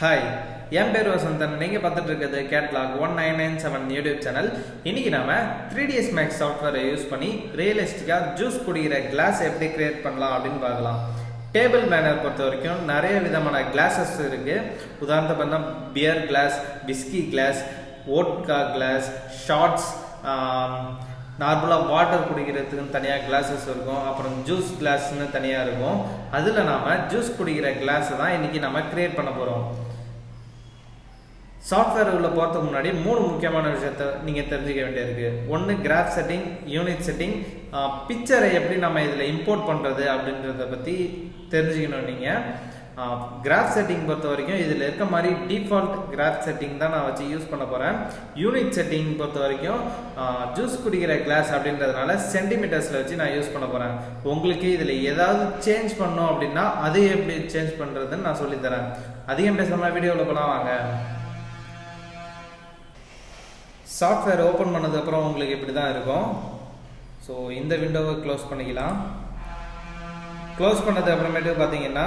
Hi, என் பேர் வசந்தன். நீங்கள் பார்த்துட்டு இருக்கிறது கேட்லாக் 1997 யூடியூப் சேனல். இன்னைக்கு நாம 3ds Max சாஃப்ட்வேரை யூஸ் பண்ணி ரியலிஸ்டிக்காக ஜூஸ் குடிக்கிற கிளாஸ் எப்படி கிரியேட் பண்ணலாம் அப்படின்னு பார்க்கலாம். டேபிள் மேனர் பொறுத்த வரைக்கும் நிறைய விதமான கிளாஸஸ் இருக்கு. உதாரணத்துக்கு பார்த்தா beer glass, whisky glass, vodka glass, shots, நார்மலாக வாட்டர் குடிக்கிறதுக்குன்னு தனியாக கிளாஸஸ் இருக்கும். அப்புறம் ஜூஸ் கிளாஸ்ன்னு தனியாக இருக்கும். அதில் நாம் ஜூஸ் குடிக்கிற கிளாஸை தான் இன்றைக்கி நம்ம க்ரியேட் பண்ண போகிறோம். சாஃப்ட்வேர் உள்ள போகிறதுக்கு முன்னாடி 3 முக்கியமான விஷயத்த நீங்கள் தெரிஞ்சுக்க வேண்டியிருக்கு. ஒன்று கிராஃப் செட்டிங், யூனிட் செட்டிங், பிக்சரை எப்படி நம்ம இதில் இம்போர்ட் பண்ணுறது அப்படின்றத பற்றி தெரிஞ்சுக்கணும். நீங்கள் கிராஃப் செட்டிங் பொறுத்த வரைக்கும் இதில் இருக்க மாதிரி டிஃபால்ட் கிராஃப் செட்டிங் தான் நான் வச்சு யூஸ் பண்ண போகிறேன். யூனிட் செட்டிங் பொறுத்த வரைக்கும் ஜூஸ் குடிக்கிற கிளாஸ் அப்படின்றதுனால சென்டிமீட்டர்ஸில் வச்சு நான் யூஸ் பண்ண போகிறேன். உங்களுக்கு இதில் ஏதாவது சேஞ்ச் பண்ணோம் அப்படின்னா அது எப்படி சேஞ்ச் பண்ணுறதுன்னு நான் சொல்லித்தரேன். அதிகம் பேசாமல் வீடியோவில் போனால் வாங்க. சாஃப்ட்வேர் ஓப்பன் பண்ணதுக்கப்புறம் உங்களுக்கு இப்படி தான் இருக்கும். ஸோ இந்த விண்டோவை க்ளோஸ் பண்ணிக்கலாம். க்ளோஸ் பண்ணது அப்புறமேட்டு பார்த்தீங்கன்னா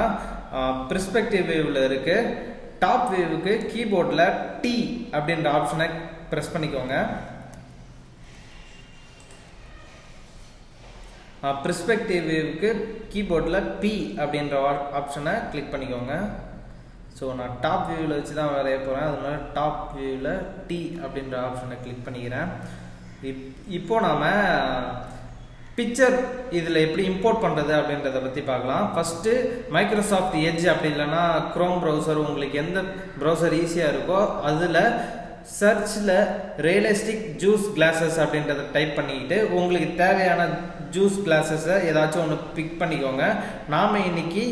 பெர்ஸ்பெக்டிவ் வியூவில் இருக்குது. டாப் வியூவுக்கு கீபோர்டில் டி அப்படின்ற ஆப்ஷனை ப்ரெஸ் பண்ணிக்கோங்க. பெர்ஸ்பெக்டிவ் வியூவுக்கு கீபோர்டில் பி அப்படின்ற ஆப்ஷனை கிளிக் பண்ணிக்கோங்க. ஸோ நான் டாப் வியூவில் வச்சு தான் வரைய போகிறேன். அதனால டாப் வியூவில் டி அப்படின்ற ஆப்ஷனை கிளிக் பண்ணிக்கிறேன். இப்போ நாம் பிக்சர் இதில் எப்படி இம்போர்ட் பண்ணுறது அப்படின்றத பற்றி பார்க்கலாம். ஃபஸ்ட்டு மைக்ரோசாஃப்ட் எட்ஜ் அப்படி இல்லைன்னா க்ரோம் ப்ரௌசர், உங்களுக்கு எந்த ப்ரௌசர் ஈஸியாக இருக்கோ அதில் சர்ச்சில் ரியலிஸ்டிக் ஜூஸ் கிளாஸஸ் அப்படின்றத டைப் பண்ணிக்கிட்டு உங்களுக்கு தேவையான ஜூஸ் கிளாஸஸை ஏதாச்சும் ஒன்று பிக் பண்ணிக்கோங்க. நாம் இன்னைக்கு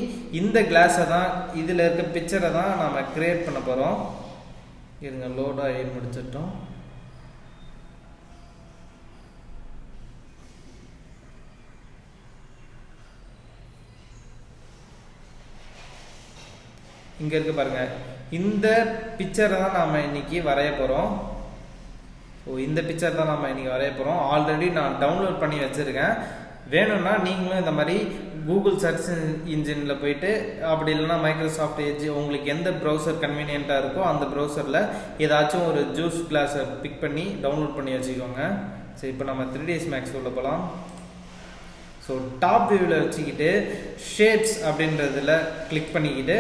இந்த கிளாஸை தான், இதில் இருக்க பிக்சரை தான் நாம் க்ரியேட் பண்ண போகிறோம். இருங்க, லோடாகி முடிச்சிட்டோம். இங்கே இருக்கு பாருங்க, இந்த பிக்சரை தான் நாம் இன்னைக்கு வரைய போகிறோம். இந்த பிக்சர் தான் நம்ம இன்னைக்கு வரைய போகிறோம். ஆல்ரெடி நான் டவுன்லோட் பண்ணி வச்சுருக்கேன். வேணும்னா நீங்களும் இந்த மாதிரி கூகுள் சர்ச் இன்ஜினில் போயிட்டு, அப்படி இல்லைன்னா மைக்ரோசாஃப்ட் எட்ஜ், உங்களுக்கு எந்த ப்ரௌசர் கன்வீனியண்ட்டாக இருக்கோ அந்த ப்ரௌசரில் ஏதாச்சும் ஒரு ஜூஸ் கிளாஸை பிக் பண்ணி டவுன்லோட் பண்ணி வச்சுக்கோங்க. சரி, இப்போ நம்ம 3ds Max உள்ள போகலாம். ஸோ டாப் வியூவில் வச்சுக்கிட்டு ஷேப்ஸ் அப்படின்றதில் கிளிக் பண்ணிக்கிட்டு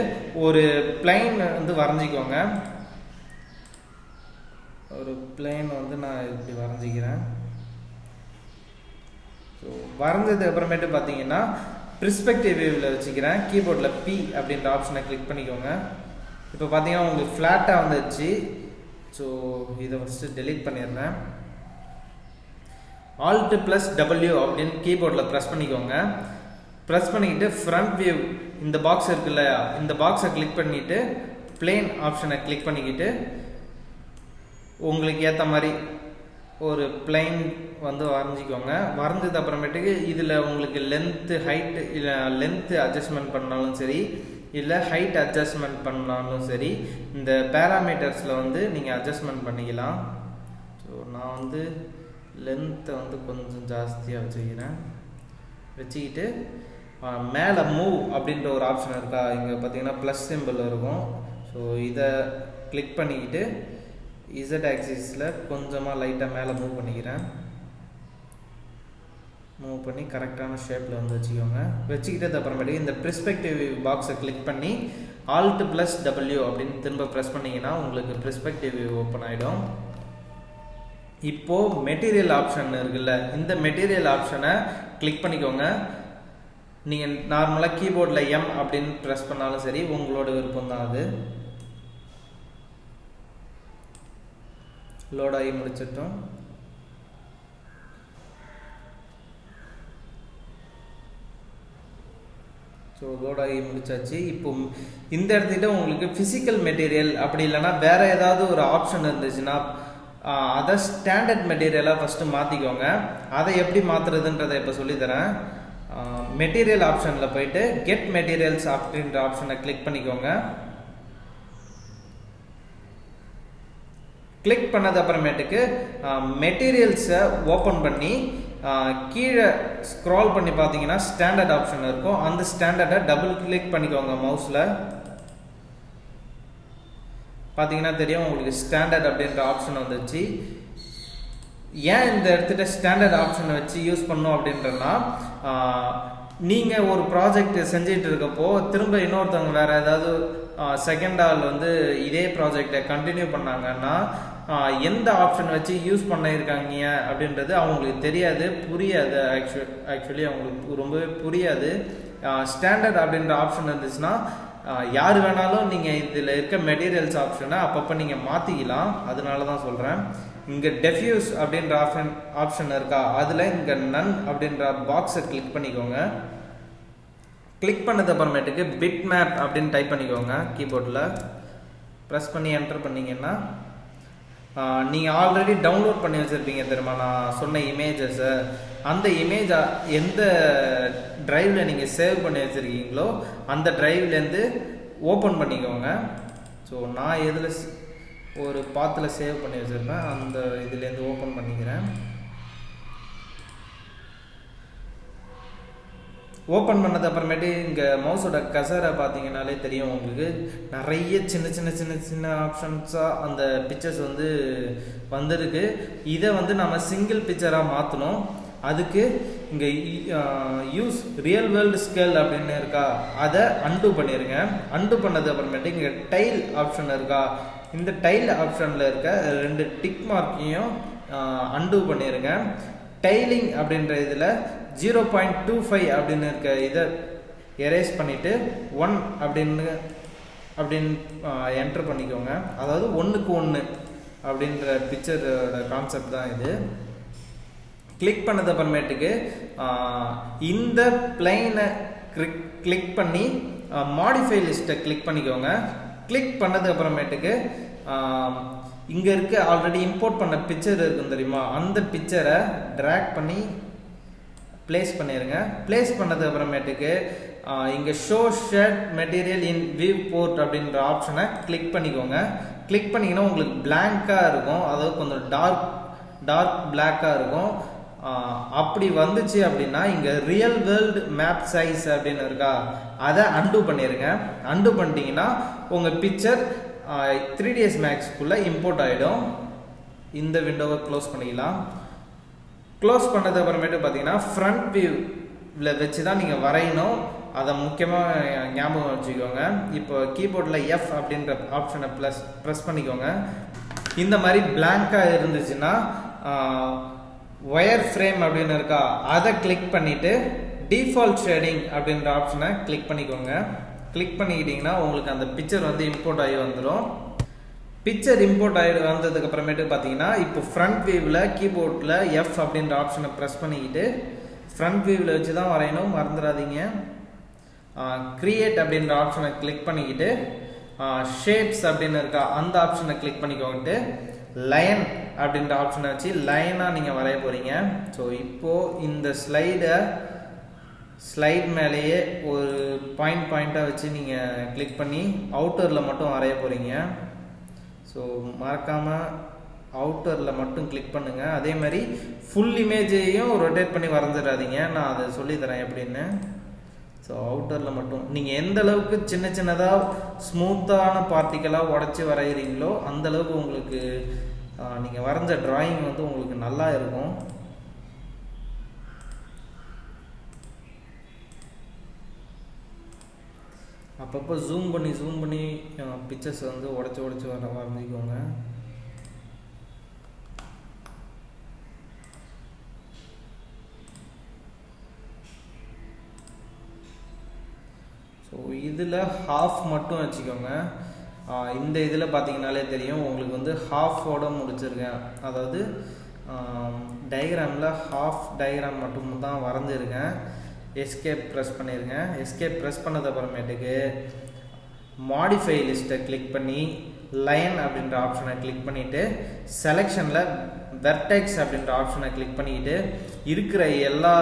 ஒரு பிளைன் வந்து வரைஞ்சிக்கோங்க. ஒரு பிளைன் வந்து நான் இப்படி வரைஞ்சிக்கிறேன். ஸோ வரைஞ்சது அப்புறமேட்டு பார்த்தீங்கன்னா பெர்ஸ்பெக்டிவ் வியூவில் வச்சுக்கிறேன். கீபோர்டில் பி அப்படின்ற ஆப்ஷனை கிளிக் பண்ணிக்கோங்க. இப்போ பார்த்தீங்கன்னா உங்களுக்கு ஃப்ளாட்டாக வந்துடுச்சு. ஸோ இதை ஃபஸ்ட்டு டெலீட் பண்ணிடுறேன். Alt + W அப்படின்னு கீபோர்டில் ப்ரெஸ் பண்ணிக்கோங்க. ப்ரெஸ் பண்ணிக்கிட்டு ஃப்ரண்ட் வியூ இந்த பாக்ஸ் இருக்கு இல்லையா, இந்த பாக்ஸை கிளிக் பண்ணிவிட்டு பிளேன் ஆப்ஷனை கிளிக் பண்ணிக்கிட்டு உங்களுக்கு ஏற்ற மாதிரி ஒரு பிளைன் வந்து வரைஞ்சிக்கோங்க. வரைஞ்சது அப்புறமேட்டுக்கு இதில் உங்களுக்கு லென்த்து, ஹைட்டு, இல்லை லென்த்து அட்ஜஸ்ட்மெண்ட் பண்ணாலும் சரி, இல்லை ஹைட் அட்ஜஸ்ட்மெண்ட் பண்ணாலும் சரி, இந்த பேராமீட்டர்ஸில் வந்து நீங்கள் அட்ஜஸ்ட்மெண்ட் பண்ணிக்கலாம். ஸோ நான் வந்து லென்த்தை வந்து கொஞ்சம் ஜாஸ்தியாக வச்சுக்கிட்டு மேலே மூவ் அப்படின்ற ஒரு ஆப்ஷன் இருக்கா, இங்கே பார்த்தீங்கன்னா ப்ளஸ் சிம்பிள் இருக்கும். ஸோ இதை கிளிக் பண்ணிக்கிட்டு இசட் ஆக்சிஸில் கொஞ்சமாக லைட்டாக மேலே மூவ் பண்ணிக்கிறேன். மூவ் பண்ணி கரெக்டான ஷேப்பில் வந்து வச்சுக்கோங்க. வச்சுக்கிட்டது அப்புறமேட்டுக்கு இந்த பெர்ஸ்பெக்டிவ் பாக்ஸை கிளிக் பண்ணி Alt + W அப்படின்னு திரும்ப ப்ரெஸ் பண்ணிங்கன்னா உங்களுக்கு பெர்ஸ்பெக்டிவ் ஓப்பன் ஆகிடும். இப்போது மெட்டீரியல் ஆப்ஷன் இருக்குல்ல, இந்த மெட்டீரியல் ஆப்ஷனை கிளிக் பண்ணிக்கோங்க. நீங்கள் நார்மலாக கீபோர்டில் M அப்படின்னு ப்ரெஸ் பண்ணாலும் சரி, உங்களோட விருப்பம் தான் அது. லோடாகி முடிச்சிட்டோம். ஸோ லோடாகி முடிச்சாச்சு. இப்போ இந்த இடத்துல உங்களுக்கு ஃபிசிக்கல் மெட்டீரியல் அப்படி இல்லைன்னா வேறு ஏதாவது ஒரு ஆப்ஷன் இருந்துச்சுன்னா அதை ஸ்டாண்டர்ட் மெட்டீரியலாக ஃபஸ்ட்டு மாற்றிக்கோங்க. அதை எப்படி மாற்றுறதுன்றதை இப்போ சொல்லித்தரேன். மெட்டீரியல் ஆப்ஷனில் போயிட்டு கெட் மெட்டீரியல்ஸ் அப்படின்ற ஆப்ஷனை கிளிக் பண்ணிக்கோங்க. கிளிக் பண்ணது அப்புறமேட்டுக்கு மெட்டீரியல்ஸை ஓப்பன் பண்ணி கீழே ஸ்க்ரால் பண்ணி பார்த்தீங்கன்னா ஸ்டாண்டர்ட் ஆப்ஷன் இருக்கும். அந்த ஸ்டாண்டர்டை டபுள் கிளிக் பண்ணிக்கோங்க மவுஸில். பார்த்தீங்கன்னா தெரியும் உங்களுக்கு ஸ்டாண்டர்ட் அப்படின்ற ஆப்ஷன் வந்துச்சு. ஏன் இந்த இடத்துல ஸ்டாண்டர்ட் ஆப்ஷனை வச்சு யூஸ் பண்ணோம் அப்படின்றனா, நீங்கள் ஒரு ப்ராஜெக்ட் செஞ்சிட்டு இருக்கப்போ திரும்ப இன்னொருத்தவங்க வேறு ஏதாவது செகண்ட் ஆள் வந்து இதே ப்ராஜெக்டை கண்டினியூ பண்ணாங்கன்னா எந்த ஆப்ஷன் வச்சு யூஸ் பண்ணியிருக்காங்க அப்படின்றது அவங்களுக்கு தெரியாது, புரியாது. ஆக்சுவலி அவங்களுக்கு ரொம்பவே புரியாது. ஸ்டாண்டர்ட் அப்படின்ற ஆப்ஷன் இருந்துச்சுன்னா யார் வேணாலும் நீங்கள் இதில் இருக்க மெட்டீரியல்ஸ் ஆப்ஷனை அப்பப்போ நீங்கள் மாற்றிக்கலாம். அதனால தான் சொல்கிறேன். இங்கே டெஃப்யூஸ் அப்படின்ற ஆப்ஷன் இருக்கா, அதில் இங்கே நன் அப்படின்ற பாக்ஸை கிளிக் பண்ணிக்கோங்க. கிளிக் பண்ணது அப்புறமேட்டுக்கு பிட் மேப் அப்படின்னு டைப் பண்ணிக்கோங்க. கீபோர்டில் ப்ரெஸ் பண்ணி என்டர் பண்ணிங்கன்னா நீங்கள் ஆல்ரெடி டவுன்லோட் பண்ணி வச்சுருப்பீங்க தெரியுமா நான் சொன்ன இமேஜஸை. அந்த இமேஜ் எந்த ட்ரைவில் நீங்கள் சேவ் பண்ணி வச்சுருக்கீங்களோ அந்த ட்ரைவ்லேருந்து ஓப்பன் பண்ணிக்கோங்க. ஸோ நான் எதில் ஒரு பாத்தில் சேவ் பண்ணி வச்சுருப்பேன், அந்த இதுலேருந்து ஓப்பன் பண்ணிக்கிறேன். ஓப்பன் பண்ணது அப்புறமேட்டு இங்கே மவுஸோட கசரை பார்த்தீங்கன்னாலே தெரியும் உங்களுக்கு, நிறைய சின்ன சின்ன சின்ன சின்ன ஆப்ஷன்ஸாக அந்த பிக்சர்ஸ் வந்து வந்திருக்கு. இதை வந்து நம்ம சிங்கிள் பிக்சராக மாற்றணும். அதுக்கு இங்கே யூஸ் ரியல் வேர்ல்டு ஸ்கேல் அப்படின்னு இருக்கா, அதை அன்டூ பண்ணிடுங்க. அன்டூ பண்ணது அப்புறமேட்டு இங்கே டைல் ஆப்ஷன் இருக்கா, இந்த டைல் ஆப்ஷனில் இருக்க 2 டிக் மார்க்கையும் அன்டூ பண்ணிடுங்க. டைலிங் அப்படின்ற இதில் 0.25 அப்படின்னு இருக்க இதை எரேஸ் பண்ணிவிட்டு 1 அப்படின்னு என்டர் பண்ணிக்கோங்க. அதாவது 1க்கு 1 அப்படின்ற பிக்சரோட கான்செப்ட் தான் இது. கிளிக் பண்ணது அப்புறமேட்டுக்கு இந்த பிளைனை கிளிக் பண்ணி மாடிஃபை லிஸ்ட்டை கிளிக் பண்ணிக்கோங்க. கிளிக் பண்ணது அப்புறமேட்டுக்கு இங்கே இருக்க ஆல்ரெடி இம்போர்ட் பண்ண பிக்சர் இருக்கும் தெரியுமா, அந்த பிக்சரை ட்ராக் பண்ணி பிளேஸ் பண்ணிடுங்க. பிளேஸ் பண்ணது அப்புறமேட்டுக்கு இங்கே show shade material in viewport அப்படின்ற ஆப்ஷனை கிளிக் பண்ணிக்கோங்க. கிளிக் பண்ணிங்கன்னா உங்களுக்கு பிளாங்காக இருக்கும், அதாவது கொஞ்சம் டார்க் பிளாக்காக இருக்கும். அப்படி வந்துச்சு அப்படின்னா இங்கே ரியல் வேர்ல்டு மேப் சைஸ் அப்படின்னு இருக்கா, அதை அன்டூ பண்ணிடுங்க. அன்டூ பண்ணிட்டீங்கன்னா உங்கள் பிக்சர் 3ds Maxக்குள்ளே இம்போர்ட் ஆகிடும். இந்த விண்டோவை க்ளோஸ் பண்ணிக்கலாம். க்ளோஸ் பண்ணது அப்புறமேட்டு பார்த்தீங்கன்னா ஃப்ரண்ட் வியூவில் வச்சு தான் நீங்கள் வரையணும். அதை முக்கியமாக ஞாபகம் வச்சுக்கோங்க. இப்போ கீபோர்டில் F அப்படின்ற ஆப்ஷனை ப்ரெஸ் பண்ணிக்கோங்க. இந்த மாதிரி பிளாங்காக இருந்துச்சுன்னா ஒயர் ஃப்ரேம் அப்படின்னு இருக்கா, அதை கிளிக் பண்ணிவிட்டு டிஃபால்ட் ஷேடிங் அப்படின்ற ஆப்ஷனை கிளிக் பண்ணிக்கோங்க. கிளிக் பண்ணிக்கிட்டிங்கன்னா உங்களுக்கு அந்த பிக்சர் வந்து இம்போர்ட் ஆகி வந்துடும். பிக்சர் இம்போர்ட் ஆகி வந்ததுக்கு அப்புறமேட்டு பார்த்தீங்கன்னா இப்போ ஃப்ரண்ட் வியூவில் கீபோர்டில் F அப்படின்ற ஆப்ஷனை ப்ரெஸ் பண்ணிக்கிட்டு ஃப்ரண்ட் வியூவில் வச்சு தான் வரையணும், மறந்துடாதீங்க. கிரியேட் அப்படின்ற ஆப்ஷனை கிளிக் பண்ணிக்கிட்டு ஷேப்ஸ் அப்படின்னு இருக்கா, அந்த ஆப்ஷனை கிளிக் பண்ணிக்கோங்கிட்டு லைன் அப்படின்ற ஆப்ஷனை வச்சு லைனாக நீங்கள் வரைய போகிறீங்க. ஸோ இப்போது இந்த ஸ்லைட் மேலேயே ஒரு பாயிண்ட்டாக வச்சு நீங்கள் கிளிக் பண்ணி அவுட்டரில் மட்டும் வரைய போகிறீங்க. ஸோ மறக்காமல் அவுட்டரில் மட்டும் கிளிக் பண்ணுங்கள். அதே மாதிரி ஃபுல் இமேஜையும் ரொட்டேட் பண்ணி வரைஞ்சிடாதீங்க, நான் அதை சொல்லித்தரேன் எப்படின்னு. ஸோ அவுட்டரில் மட்டும் நீங்கள் எந்த அளவுக்கு சின்ன சின்னதாக ஸ்மூத்தான பார்ட்டிக்கலாக உடச்சி வரைகிறீங்களோ அந்தளவுக்கு உங்களுக்கு நீங்கள் வரைஞ்ச ட்ராயிங் வந்து உங்களுக்கு நல்லா இருக்கும். அப்பப்போ ஜூம் பண்ணி பிக்சர்ஸ் வந்து உடச்சி வரைஞ்சிக்கோங்க. ஸோ இதில் ஹாஃப் மட்டும் வச்சுக்கோங்க. இந்த இதில் பார்த்தீங்கன்னாலே தெரியும் உங்களுக்கு வந்து ஹாஃபோட முடிச்சிருக்கேன். அதாவது டயக்ராமில் ஹாஃப் டயக்ராம் மட்டும் தான் வரைஞ்சிருக்கேன். எஸ்கேப் ப்ரெஸ் பண்ணிடுங்க. எஸ்கேப் ப்ரெஸ் பண்ணது அப்புறமேட்டுக்கு மாடிஃபை லிஸ்ட்டை கிளிக் பண்ணி லைன் அப்படின்ற ஆப்ஷனை கிளிக் பண்ணிவிட்டு செலெக்ஷனில் வெர்டெக்ஸ் அப்படின்ற ஆப்ஷனை கிளிக் பண்ணிக்கிட்டு இருக்கிற எல்லா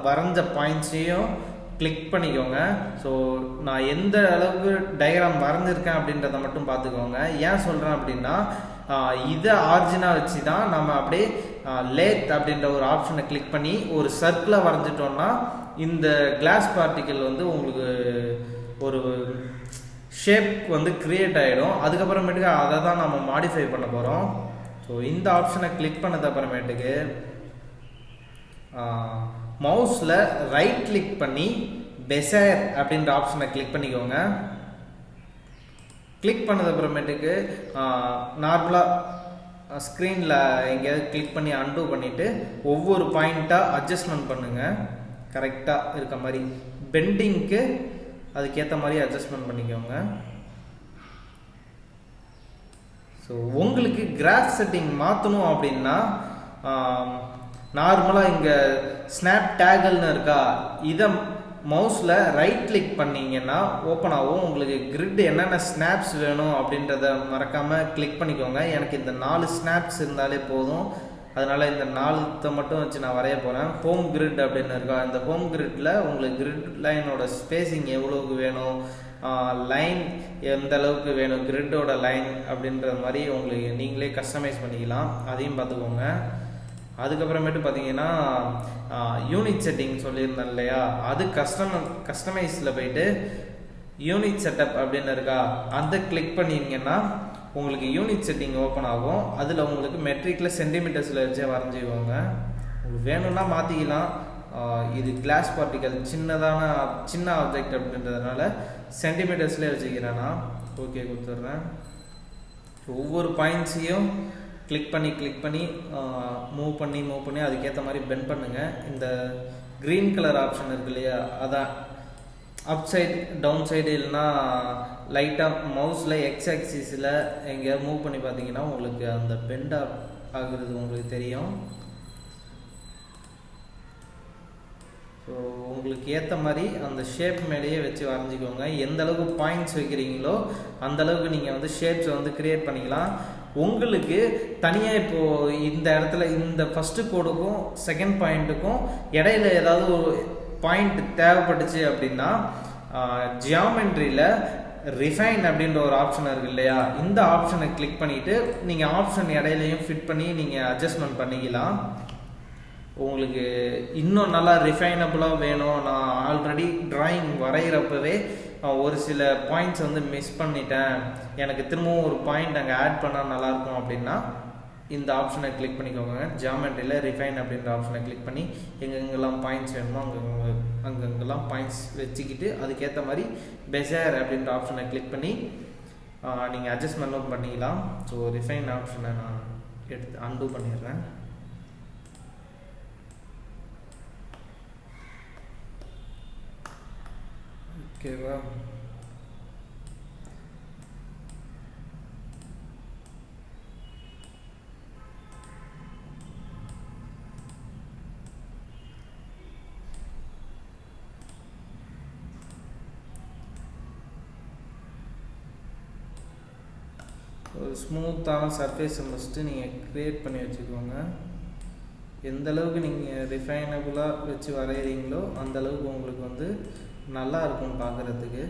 வரைஞ்ச பாயிண்ட்ஸையும் கிளிக் பண்ணிக்கோங்க. ஸோ நான் எந்த அளவுக்கு டயக்ராம் வரைஞ்சிருக்கேன் அப்படின்றத மட்டும் பார்த்துக்கோங்க. ஏன் சொல்கிறேன் அப்படின்னா இதை ஆர்ஜினாக வச்சு தான் நம்ம அப்படியே லேத் அப்படின்ற ஒரு ஆப்ஷனை கிளிக் பண்ணி ஒரு சர்க்கிளை வரைஞ்சிட்டோம்னா இந்த கிளாஸ் பார்ட்டிக்கல் வந்து உங்களுக்கு ஒரு ஷேப் வந்து கிரியேட் ஆகிடும். அதுக்கப்புறமேட்டுக்கு அதை தான் நம்ம மாடிஃபை பண்ண போகிறோம். ஸோ இந்த ஆப்ஷனை கிளிக் பண்ணது அப்புறமேட்டுக்கு மவுஸில் ரைட் கிளிக் பண்ணி பெசைர் அப்படின்ற ஆப்ஷனை கிளிக் பண்ணிக்கோங்க. கிளிக் பண்ணது அப்புறமேட்டுக்கு நார்மலாக ஸ்க்ரீனில் எங்கேயாவது கிளிக் பண்ணி அன்டூ பண்ணிவிட்டு ஒவ்வொரு பாயிண்ட்டாக அட்ஜஸ்ட்மெண்ட் பண்ணுங்கள். கரெக்டாக இருக்க மாதிரி பெண்டிங்க்கு அதுக்கேற்ற மாதிரி அட்ஜஸ்ட்மெண்ட் பண்ணிக்கோங்க. ஸோ உங்களுக்கு கிராஃப் செட்டிங் மாற்றணும் அப்படின்னா நார்மலாக இங்கே ஸ்னாப் டேகல்னு இருக்கா, இதை மவுஸில் ரைட் கிளிக் பண்ணிங்கன்னா ஓப்பன் ஆகும். உங்களுக்கு கிரிட் என்னென்ன ஸ்னாப்ஸ் வேணும் அப்படின்றத மறக்காமல் கிளிக் பண்ணிக்கோங்க. எனக்கு இந்த 4 ஸ்னாப்ஸ் இருந்தாலே போதும். அதனால் இந்த 4 மட்டும் வச்சு நான் வரைய போகிறேன். ஹோம் கிரிட் அப்படின்னு இருக்கா, இந்த ஹோம் கிரிட்டில் உங்களுக்கு கிரிட் லைனோட ஸ்பேசிங் எவ்வளோக்கு வேணும், லைன் எந்த அளவுக்கு வேணும், கிரிட்டோட லைன் அப்படின்ற மாதிரி உங்களுக்கு நீங்களே கஸ்டமைஸ் பண்ணிக்கலாம். அதையும் பார்த்துக்கோங்க. அதுக்கப்புறமேட்டு பார்த்தீங்கன்னா யூனிட் செட்டிங் சொல்லியிருந்தேன் இல்லையா, அது கஸ்டமைஸில் போயிட்டு யூனிட் செட்டப் அப்படின்னு இருக்கா, அதை கிளிக் பண்ணிங்கன்னா உங்களுக்கு யூனிட் செட்டிங் ஓப்பன் ஆகும். அதில் உங்களுக்கு மெட்ரிக்கில் சென்டிமீட்டர்ஸில் வச்சே வரைஞ்சிக்கோங்க. உங்களுக்கு வேணும்னா மாற்றிக்கலாம். இது கிளாஸ் பார்ட்டிக்கல் சின்ன ஆப்ஜெக்ட் அப்படின்றதுனால சென்டிமீட்டர்ஸ்லேயே வச்சுக்கிறேன்னா ஓகே கொடுத்துட்றேன். ஒவ்வொரு பாயிண்ட்ஸையும் கிளிக் பண்ணி மூவ் பண்ணி அதுக்கேற்ற மாதிரி பெண்ட் பண்ணுங்கள். இந்த க்ரீன் கலர் ஆப்ஷன் இருக்கு இல்லையா, அதான் அப் சைடு டவுன் சைடு இல்லைன்னா லைட்டாக மவுஸில் எக்ஸ் ஆக்சிஸில் எங்கேயாவது மூவ் பண்ணி பார்த்தீங்கன்னா உங்களுக்கு அந்த பெண்ட் ஆகுறது உங்களுக்கு தெரியும். ஸோ உங்களுக்கு ஏற்ற மாதிரி அந்த ஷேப் மேலேயே வச்சு வரைஞ்சிக்கோங்க. எந்த அளவுக்கு பாயிண்ட்ஸ் வைக்கிறீங்களோ அந்தளவுக்கு நீங்கள் வந்து ஷேப்ஸை வந்து க்ரியேட் பண்ணிக்கலாம். உங்களுக்கு தனியாக இப்போது இந்த இடத்துல இந்த ஃபஸ்ட்டு கோடுக்கும் செகண்ட் பாயிண்ட்டுக்கும் இடையில ஏதாவது ஒரு பாயிண்ட் தேவைப்பட்டுச்சு அப்படின்னா ஜியாமெட்ரியில் ரிஃபைன் அப்படின்ற ஒரு ஆப்ஷன் இருக்குது இல்லையா, இந்த ஆப்ஷனை கிளிக் பண்ணிவிட்டு நீங்கள் ஆப்ஷன் இடையிலையும் ஃபிட் பண்ணி நீங்கள் அட்ஜஸ்ட்மெண்ட் பண்ணிக்கலாம். உங்களுக்கு இன்னும் நல்லா ரிஃபைனபுளாக வேணும், நான் ஆல்ரெடி ட்ராயிங் வரைகிறப்பவே ஒரு சில பாயிண்ட்ஸ் வந்து மிஸ் பண்ணிட்டேன், எனக்கு திரும்பவும் ஒரு பாயிண்ட் அங்கே ஆட் பண்ணால் நல்லாயிருக்கும் அப்படின்னா இந்த ஆப்ஷனை கிளிக் பண்ணிக்கோங்க. ஜியாமெட்ரியில் ரிஃபைன் அப்படின்ற ஆப்ஷனை கிளிக் பண்ணி எங்கெங்கெல்லாம் பாயிண்ட்ஸ் வேணுமோ அங்கெங்கெல்லாம் பாயிண்ட்ஸ் வச்சுக்கிட்டு அதுக்கேற்ற மாதிரி பெசைர் அப்படின்ற ஆப்ஷனை கிளிக் பண்ணி நீங்கள் அட்ஜஸ்ட்மெண்ட்டும் பண்ணிக்கலாம். ஸோ ரிஃபைன் ஆப்ஷனை நான் எடுத்து அன்டூ பண்ணிடுறேன். ஓகேவா, ஒரு ஸ்மூத்தான சர்ஃபேஸை ஃபஸ்ட்டு நீங்கள் க்ரியேட் பண்ணி வச்சுக்கோங்க. எந்த அளவுக்கு நீங்கள் ரிஃபைனபுளாக வச்சு வரைகிறீங்களோ அந்தளவுக்கு உங்களுக்கு வந்து நல்லா இருக்கும் பார்க்குறதுக்கு.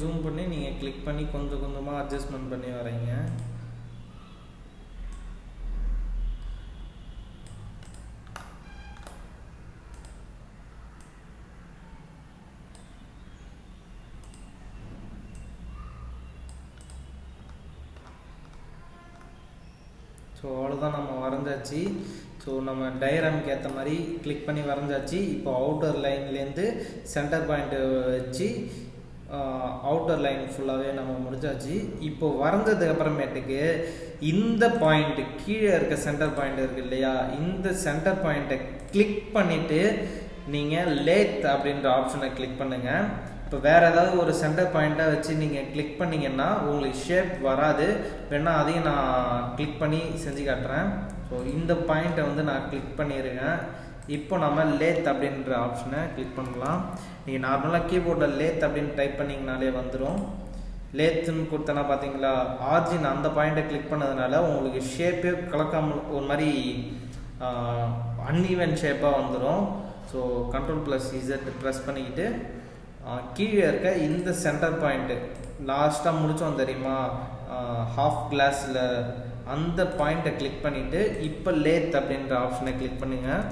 ஜூம் பண்ணி நீங்கள் கிளிக் பண்ணி கொஞ்சம் கொஞ்சமாக அட்ஜஸ்ட்மெண்ட் பண்ணி வரீங்க. ஸோ அவ்வளோதான், நம்ம வரைஞ்சாச்சு. ஸோ நம்ம டயக்ராமுக்கு ஏற்ற மாதிரி கிளிக் பண்ணி வரைஞ்சாச்சு. இப்போ அவுட்டர் லைன்லேருந்து சென்டர் பாயிண்ட்டு வச்சு அவுட்டர் லைன் ஃபுல்லாகவே நம்ம முடிச்சாச்சு. இப்போ வரைஞ்சதுக்கு அப்புறமேட்டுக்கு இந்த பாயிண்ட்டு கீழே இருக்க சென்டர் பாயிண்ட் இருக்குது இல்லையா, இந்த சென்டர் பாயிண்ட்டை கிளிக் பண்ணிவிட்டு நீங்கள் லேத் அப்படின்ற ஆப்ஷனை கிளிக் பண்ணுங்கள். இப்போ வேறு ஏதாவது ஒரு சென்டர் பாயிண்ட்டாக வச்சு நீங்கள் கிளிக் பண்ணிங்கன்னா உங்களுக்கு ஷேப் வராது. வேணால் அதையும் நான் கிளிக் பண்ணி செஞ்சு காட்டுறேன். ஸோ இந்த பாயிண்ட்டை வந்து நான் கிளிக் பண்ணியிருக்கேன். இப்போ நம்ம லேத் அப்படின்ற ஆப்ஷனை கிளிக் பண்ணலாம். நீங்கள் நார்மலாக கீபோர்டில் லேத் அப்படின்னு டைப் பண்ணிங்கனாலே வந்துடும். லேத்துன்னு கொடுத்தனா பார்த்தீங்களா, ஆர்ஜின் அந்த பாயிண்ட்டை கிளிக் பண்ணதுனால உங்களுக்கு ஷேப்பே கலக்காமல் ஒரு மாதிரி அன்ஈவன் ஷேப்பாக வந்துடும். ஸோ Ctrl+Z ப்ரெஸ் பண்ணிக்கிட்டு கீழே இருக்க இந்த சென்டர் பாயிண்ட்டு லாஸ்ட்டாக முடித்தோம் தெரியுமா, ஹாஃப் கிளாஸில் அந்த பாயிண்ட்டை கிளிக் பண்ணிவிட்டு இப்போ லேத் அப்படின்ற ஆப்ஷனை கிளிக் பண்ணுங்கள்.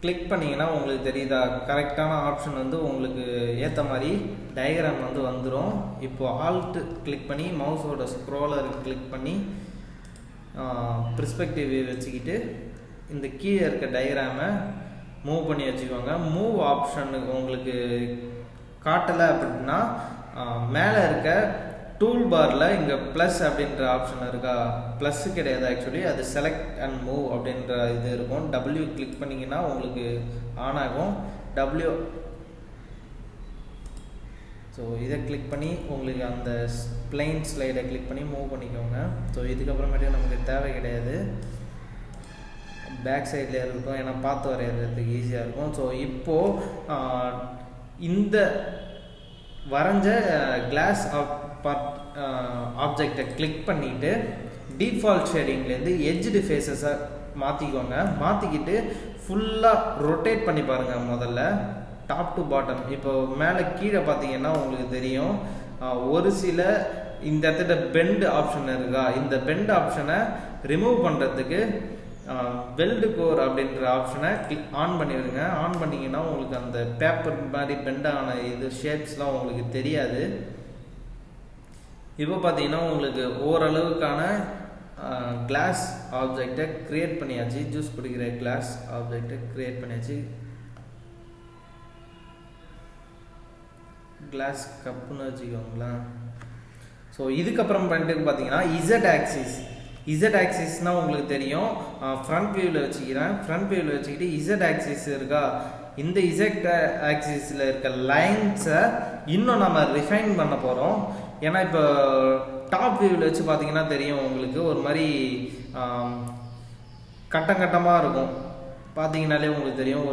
கிளிக் பண்ணிங்கன்னா உங்களுக்கு தெரியுதா, கரெக்டான ஆப்ஷன் வந்து உங்களுக்கு ஏற்ற மாதிரி டயக்ராம் வந்து வந்துடும். இப்போது ஆல்ட் கிளிக் பண்ணி மவுஸோட ஸ்க்ரோலர் கிளிக் பண்ணி பெர்ஸ்பெக்டிவ் வியூ வச்சுக்கிட்டு இந்த கீழே இருக்க டயக்ராமை மூவ் பண்ணி வச்சுக்கோங்க. மூவ் ஆப்ஷன் உங்களுக்கு காட்டலை அப்படின்னா மேலே இருக்க டூல் பாரில் இங்கே ப்ளஸ் அப்படின்ற ஆப்ஷன் இருக்கா, ப்ளஸ்ஸு கிடையாது ஆக்சுவலி, அது செலக்ட் அண்ட் மூவ் அப்படின்ற இது இருக்கும். டபிள்யூ கிளிக் பண்ணிங்கன்னா உங்களுக்கு ஆன் ஆகும். டபிள்யூ ஸோ இதை கிளிக் பண்ணி உங்களுக்கு அந்த பிளைன் ஸ்லைடை கிளிக் பண்ணி மூவ் பண்ணிக்கோங்க. ஸோ இதுக்கப்புறமேட்டு நமக்கு தேவை கிடையாது, பேக் சைடில் இருக்கும், ஏன்னா பார்த்து வரைகிறதுக்கு ஈஸியாக இருக்கும். ஸோ இப்போது இந்த வரைஞ்ச கிளாஸ் ஆப்ஜெக்டை கிளிக் பண்ணிவிட்டு டிஃபால்ட் ஷேடிங்லேருந்து எட்ஜ்டு ஃபேஸஸை மாற்றிக்கோங்க. மாற்றிக்கிட்டு ஃபுல்லாக ரொட்டேட் பண்ணி பாருங்கள் முதல்ல டாப் டு பாட்டம். இப்போ மேலே கீழே பார்த்தீங்கன்னா உங்களுக்கு தெரியும் ஒரு சில இந்த இடத்துல பெண்ட் ஆப்ஷன் இருக்கா, இந்த பெண்ட் ஆப்ஷனை ரிமூவ் பண்ணுறதுக்கு வெல்டு கோர் அப்படின்ற ஆப்ஷனை ஆன் பண்ணிடுங்க. ஆன் பண்ணிங்கன்னா உங்களுக்கு அந்த பேப்பர் மாதிரி பெண்டான இது ஷேப்ஸ்லாம் உங்களுக்கு தெரியாது. இப்போ பார்த்தீங்கன்னா உங்களுக்கு ஓரளவுக்கான கிளாஸ் ஆப்ஜெக்டை க்ரியேட் பண்ணியாச்சு. ஜூஸ் குடிக்கிற கிளாஸ் ஆப்ஜெக்டை க்ரியேட் பண்ணியாச்சு. கிளாஸ் கப்புன்னு வச்சுக்கோங்களேன். ஸோ இதுக்கப்புறம் பண்ணிட்டு பார்த்தீங்கன்னா இசட் ஆக்சிஸ்னால் உங்களுக்கு தெரியும், ஃப்ரண்ட் வியூவில் வச்சுக்கிறேன். ஃப்ரண்ட் வியூவில் வச்சுக்கிட்டு இசட் ஆக்சிஸ் இருக்கா, இந்த இசட் ஆக்சிஸில் இருக்க லைன்ஸை இன்னும் நம்ம ரிஃபைன் பண்ண போகிறோம். ஏன்னா இப்போ டாப் வியூவில் வச்சு பார்த்தீங்கன்னா தெரியும் உங்களுக்கு ஒரு மாதிரி கட்டமாக இருக்கும். பார்த்தீங்கன்னாலே உங்களுக்கு தெரியும்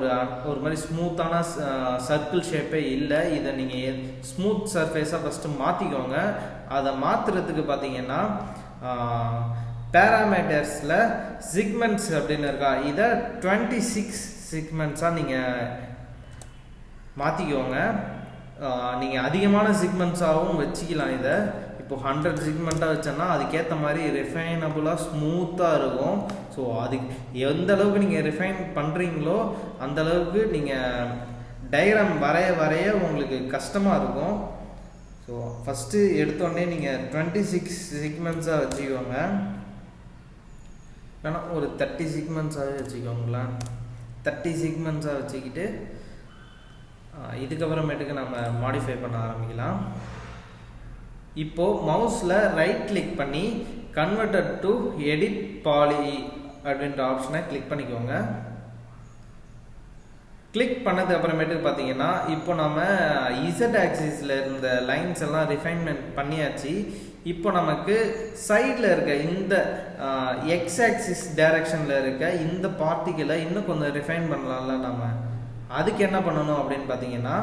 ஒரு மாதிரி ஸ்மூத்தான சர்க்கிள் ஷேப்பே இல்லை. இதை நீங்கள் ஸ்மூத் சர்ஃபேஸாக ஃபஸ்ட்டு மாற்றிக்கோங்க. அதை மாற்றுறதுக்கு பார்த்தீங்கன்னா பேராமீட்டர்ஸில் சிக்மெண்ட்ஸ் அப்படின்னு இருக்கா, இதை 26 சிக்மெண்ட்ஸாக நீங்கள் மாற்றிக்கோங்க. நீங்கள் அதிகமான சிக்மெண்ட்ஸாகவும் வச்சுக்கலாம். இதை இப்போ 100 சிக்மெண்ட்டாக வச்சோன்னா அதுக்கேற்ற மாதிரி ரிஃபைனபுளாக ஸ்மூத்தாக இருக்கும். ஸோ அதுக்கு எந்த அளவுக்கு நீங்கள் ரிஃபைன் பண்ணுறீங்களோ அந்தளவுக்கு நீங்கள் டயக்ராம் வரைய உங்களுக்கு கஷ்டமாக இருக்கும். ஸோ ஃபஸ்ட்டு எடுத்தோடனே நீங்கள் 26 சிக்மெண்ட்ஸாக வச்சுக்கோங்க, வேணா ஒரு 30 சிக்மெண்ட்ஸாகவே வச்சுக்கோங்களேன். 30 சிக்மெண்ட்ஸாக வச்சுக்கிட்டு இதுக்கப்புறமேட்டுக்கு நம்ம மாடிஃபை பண்ண ஆரம்பிக்கலாம். இப்போது மவுஸில் ரைட் கிளிக் பண்ணி கன்வெர்டட் டு எடிட் பாலி அப்படின்ற ஆப்ஷனை கிளிக் பண்ணிக்கோங்க. கிளிக் பண்ணது அப்புறமேட்டுக்கு பார்த்தீங்கன்னா இப்போ நம்ம இசட் ஆக்சிஸில் இருந்த லைன்ஸ் எல்லாம் ரிஃபைன்மெண்ட் பண்ணியாச்சு. இப்போ நமக்கு சைடில் இருக்க இந்த எக்ஸ் ஆக்சிஸ் டைரக்ஷனில் இருக்க இந்த பார்ட்டிகளை இன்னும் கொஞ்சம் ரிஃபைன் பண்ணலாம்ல. நம்ம அதுக்கு என்ன பண்ணணும் அப்படின்னு பார்த்தீங்கன்னா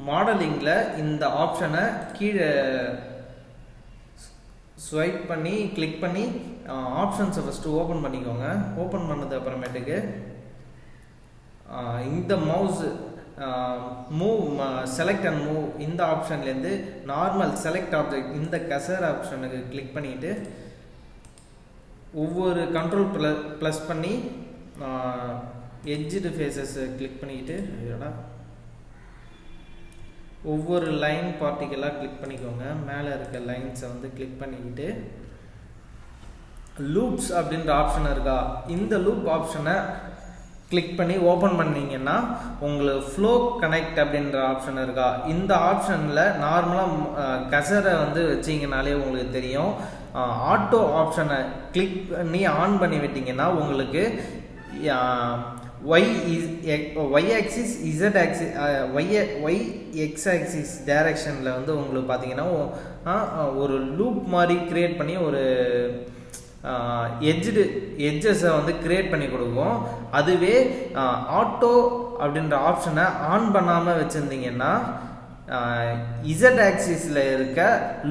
மாடலிங்கில் இந்த ஆப்ஷனை கீழே ஸ்வைப் பண்ணி கிளிக் பண்ணி ஆப்ஷன்ஸை ஃபஸ்ட்டு ஓப்பன் பண்ணிக்கோங்க. ஓப்பன் பண்ணது அப்புறமேட்டுக்கு இந்த mouse move select and move இந்த ஆப்ஷன்லேருந்து நார்மல் செலக்ட் ஆப்ஜெக்ட் இந்த கசர் ஆப்ஷனுக்கு கிளிக் பண்ணிவிட்டு ஒவ்வொரு கண்ட்ரோல் ப்ளஸ் பண்ணி எட்ஜ்டு ஃபேஸஸை கிளிக் பண்ணிக்கிட்டு ஒவ்வொரு லைன் பார்ட்டிக்கலாக கிளிக் பண்ணிக்கோங்க. மேலே இருக்க லைன்ஸை வந்து கிளிக் பண்ணிக்கிட்டு லூப்ஸ் அப்படின்ற ஆப்ஷன் இருக்கா, இந்த லூப் ஆப்ஷனை கிளிக் பண்ணி ஓப்பன் பண்ணிங்கன்னா உங்களுக்கு ஃப்ளோ கனெக்ட் அப்படின்ற ஆப்ஷன் இருக்கா, இந்த ஆப்ஷனில் நார்மலாக கசரை வந்து வச்சிங்கனாலே உங்களுக்கு தெரியும். ஆட்டோ ஆப்ஷனை கிளிக் பண்ணி ஆன் பண்ணி விட்டிங்கன்னா உங்களுக்கு y axis z axis y x axis டைரக்ஷனில் வந்து உங்களுக்கு பார்த்தீங்கன்னா ஒரு லூப் மாதிரி கிரியேட் பண்ணி ஒரு எட்ஜஸை வந்து கிரியேட் பண்ணி கொடுக்கும். அதுவே ஆட்டோ அப்படின்ற ஆப்ஷனை ஆன் பண்ணாமல் வச்சுருந்தீங்கன்னா இசட் ஆக்சிஸில் இருக்க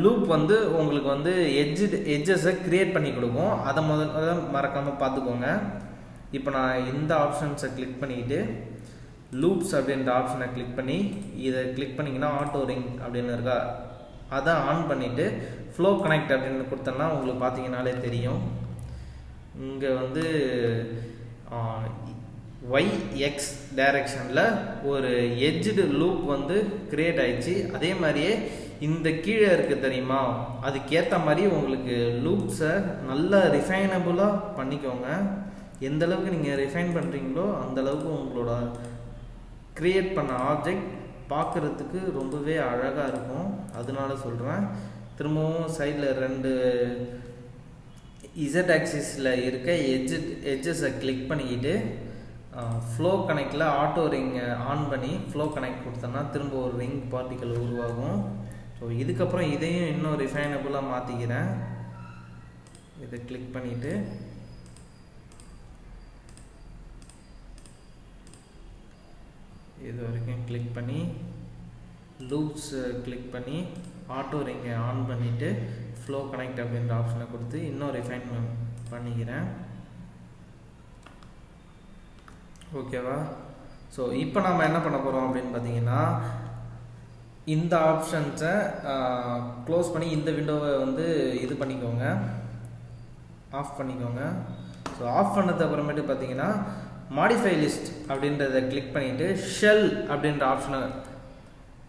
லூப் வந்து உங்களுக்கு வந்து எட்ஜஸை கிரியேட் பண்ணி கொடுக்கும். அதை முதல்ல மறக்காமல் பார்த்துக்கோங்க. இப்போ நான் இந்த ஆப்ஷன்ஸை கிளிக் பண்ணிக்கிட்டு லூப்ஸ் அப்படின்ற ஆப்ஷனை கிளிக் பண்ணி இதை கிளிக் பண்ணிங்கன்னா ஆட்டோ ரிங் அப்படின்னு இருக்கா, அதை ஆன் பண்ணிவிட்டு ஃப்ளோ கனெக்ட் அப்படின்னு கொடுத்தோன்னா உங்களுக்கு பார்த்தீங்கன்னாலே தெரியும். இங்கே வந்து YX டைரக்ஷனில் ஒரு எட்ஜ்டு லூப் வந்து கிரியேட் ஆயிடுச்சு. அதே மாதிரியே இந்த கீழே இருக்குது தெரியுமா, அதுக்கேற்ற மாதிரி உங்களுக்கு லூப்ஸை நல்லா ரிஃபைனபுளாக பண்ணிக்கோங்க. எந்த அளவுக்கு நீங்கள் ரிஃபைன் பண்ணுறீங்களோ அந்தளவுக்கு உங்களோட க்ரியேட் பண்ண ஆப்ஜெக்ட் பார்க்குறதுக்கு ரொம்பவே அழகாக இருக்கும். அதனால சொல்கிறேன். திரும்பவும் சைடில் 2 இசட் ஆக்சிஸில் இருக்க எட்ஜஸை கிளிக் பண்ணிக்கிட்டு ஃப்ளோ கனெக்டில் ஆட்டோ ரிங்கை ஆன் பண்ணி ஃப்ளோ கனெக்ட் கொடுத்தோன்னா திரும்ப ஒரு ரிங் பார்ட்டிக்கல் உருவாகும். ஸோ இதுக்கப்புறம் இதையும் இன்னும் ரிஃபைனபுளாக மாற்றிக்கிறேன். இதை கிளிக் பண்ணிவிட்டு இது வரைக்கும் கிளிக் பண்ணி லூப்ஸ் கிளிக் பண்ணி ஆட்டோ ரிங்கை ஆன் பண்ணிவிட்டு ஃப்ளோ கனெக்ட் அப்படின்ற ஆப்ஷனை கொடுத்து இன்னும் ரிஃபைன்மெண்ட் பண்ணிக்கிறேன். ஓகேவா? ஸோ இப்போ நம்ம என்ன பண்ண போகிறோம் அப்படின்னு பார்த்தீங்கன்னா இந்த ஆப்ஷன்ஸை க்ளோஸ் பண்ணி இந்த விண்டோவை வந்து இது பண்ணிக்கோங்க, ஆஃப் பண்ணிக்கோங்க. ஸோ ஆஃப் பண்ணது அப்புறமேட்டு பார்த்தீங்கன்னா மாடிஃபை லிஸ்ட் அப்படின்றத கிளிக் பண்ணிவிட்டு ஷெல் அப்படின்ற ஆப்ஷனை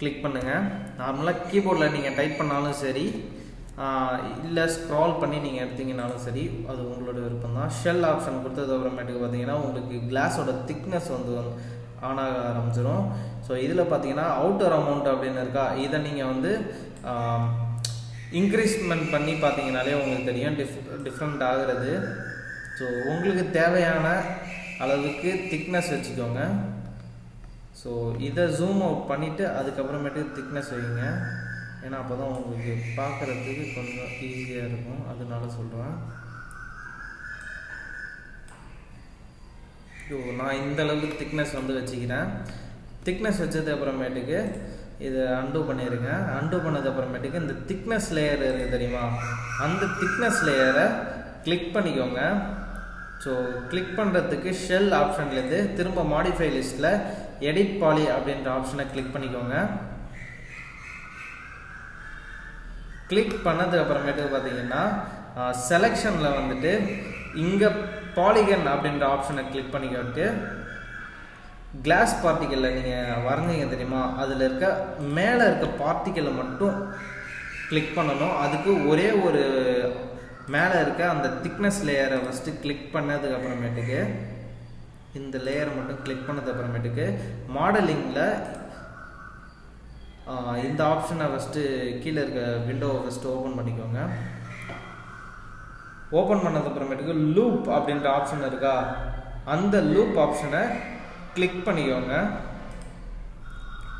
கிளிக் பண்ணுங்கள். நார்மலாக கீபோர்டில் நீங்கள் டைப் பண்ணாலும் சரி, இல்லை ஸ்க்ரால் பண்ணி நீங்கள் எடுத்தீங்கனாலும் சரி, அது உங்களோட விருப்பம் தான். ஷெல் ஆப்ஷன் கொடுத்தது அப்புறமேட்டுக்கு பார்த்தீங்கன்னா உங்களுக்கு கிளாஸோட திக்னஸ் வந்து ஆன் ஆக ஆரம்பிச்சிடும். ஸோ இதில் பார்த்தீங்கன்னா அவுட்டர் அமௌண்ட் அப்படின்னு இருக்கா, இதை நீங்கள் வந்து இன்க்ரீஸ்மெண்ட் பண்ணி பார்த்தீங்கனாலே உங்களுக்கு தெரியும் டிஃப்ரெண்ட் ஆகிறது. ஸோ உங்களுக்கு தேவையான அளவுக்கு திக்னஸ் வச்சுக்கோங்க. ஸோ இதை ஜூம் அவுட் பண்ணிவிட்டு அதுக்கப்புறமேட்டு திக்னஸ் வைங்க. ஏன்னா அப்போ தான் உங்களுக்கு பார்க்குறதுக்கு கொஞ்சம் ஈஸியாக இருக்கும். அதனால சொல்கிறேன். ஸோ நான் இந்த அளவுக்கு திக்னஸ் வந்து வச்சுக்கிறேன். திக்னஸ் வச்சது அப்புறமேட்டுக்கு இதை அன்டூ பண்ணிடுங்க. அன்டூ பண்ணது அப்புறமேட்டுக்கு இந்த திக்னஸ் லேயர் இருக்குது தெரியுமா, அந்த திக்னஸ் லேயரை கிளிக் பண்ணிக்கோங்க. ஸோ கிளிக் பண்ணுறதுக்கு ஷெல் ஆப்ஷன்லேருந்து திரும்ப மாடிஃபை லிஸ்ட்டில் எடிட் பாலி அப்படின்ற ஆப்ஷனை கிளிக் பண்ணிக்கோங்க. கிளிக் பண்ணது அப்புறமேட்டுக்கு பார்த்தீங்கன்னா செலெக்ஷனில் வந்துட்டு இங்கே பாலிகன் அப்படின்ற ஆப்ஷனை கிளிக் பண்ணிக்கிட்டு கிளாஸ் பார்ட்டிக்கலில் நீங்கள் வரைஞ்சிங்க தெரியுமா, அதில் இருக்க மேலே இருக்க பார்ட்டிக்கலை மட்டும் கிளிக் பண்ணணும். அதுக்கு ஒரே ஒரு மேலே இருக்க அந்த திக்னஸ் லேயரை ஃபஸ்ட்டு கிளிக் பண்ணதுக்கு அப்புறமேட்டுக்கு இந்த லேயரை மட்டும் கிளிக் பண்ணது அப்புறமேட்டுக்கு மாடலிங்கில் இந்த ஆப்ஷனை ஃபஸ்ட்டு கீழே இருக்க விண்டோவை ஃபஸ்ட்டு ஓப்பன் பண்ணிக்கோங்க. ஓப்பன் பண்ணது அப்புறமேட்டுக்கு லூப் அப்படின்ற ஆப்ஷன் இருக்கா, அந்த லூப் ஆப்ஷனை கிளிக் பண்ணிக்கோங்க.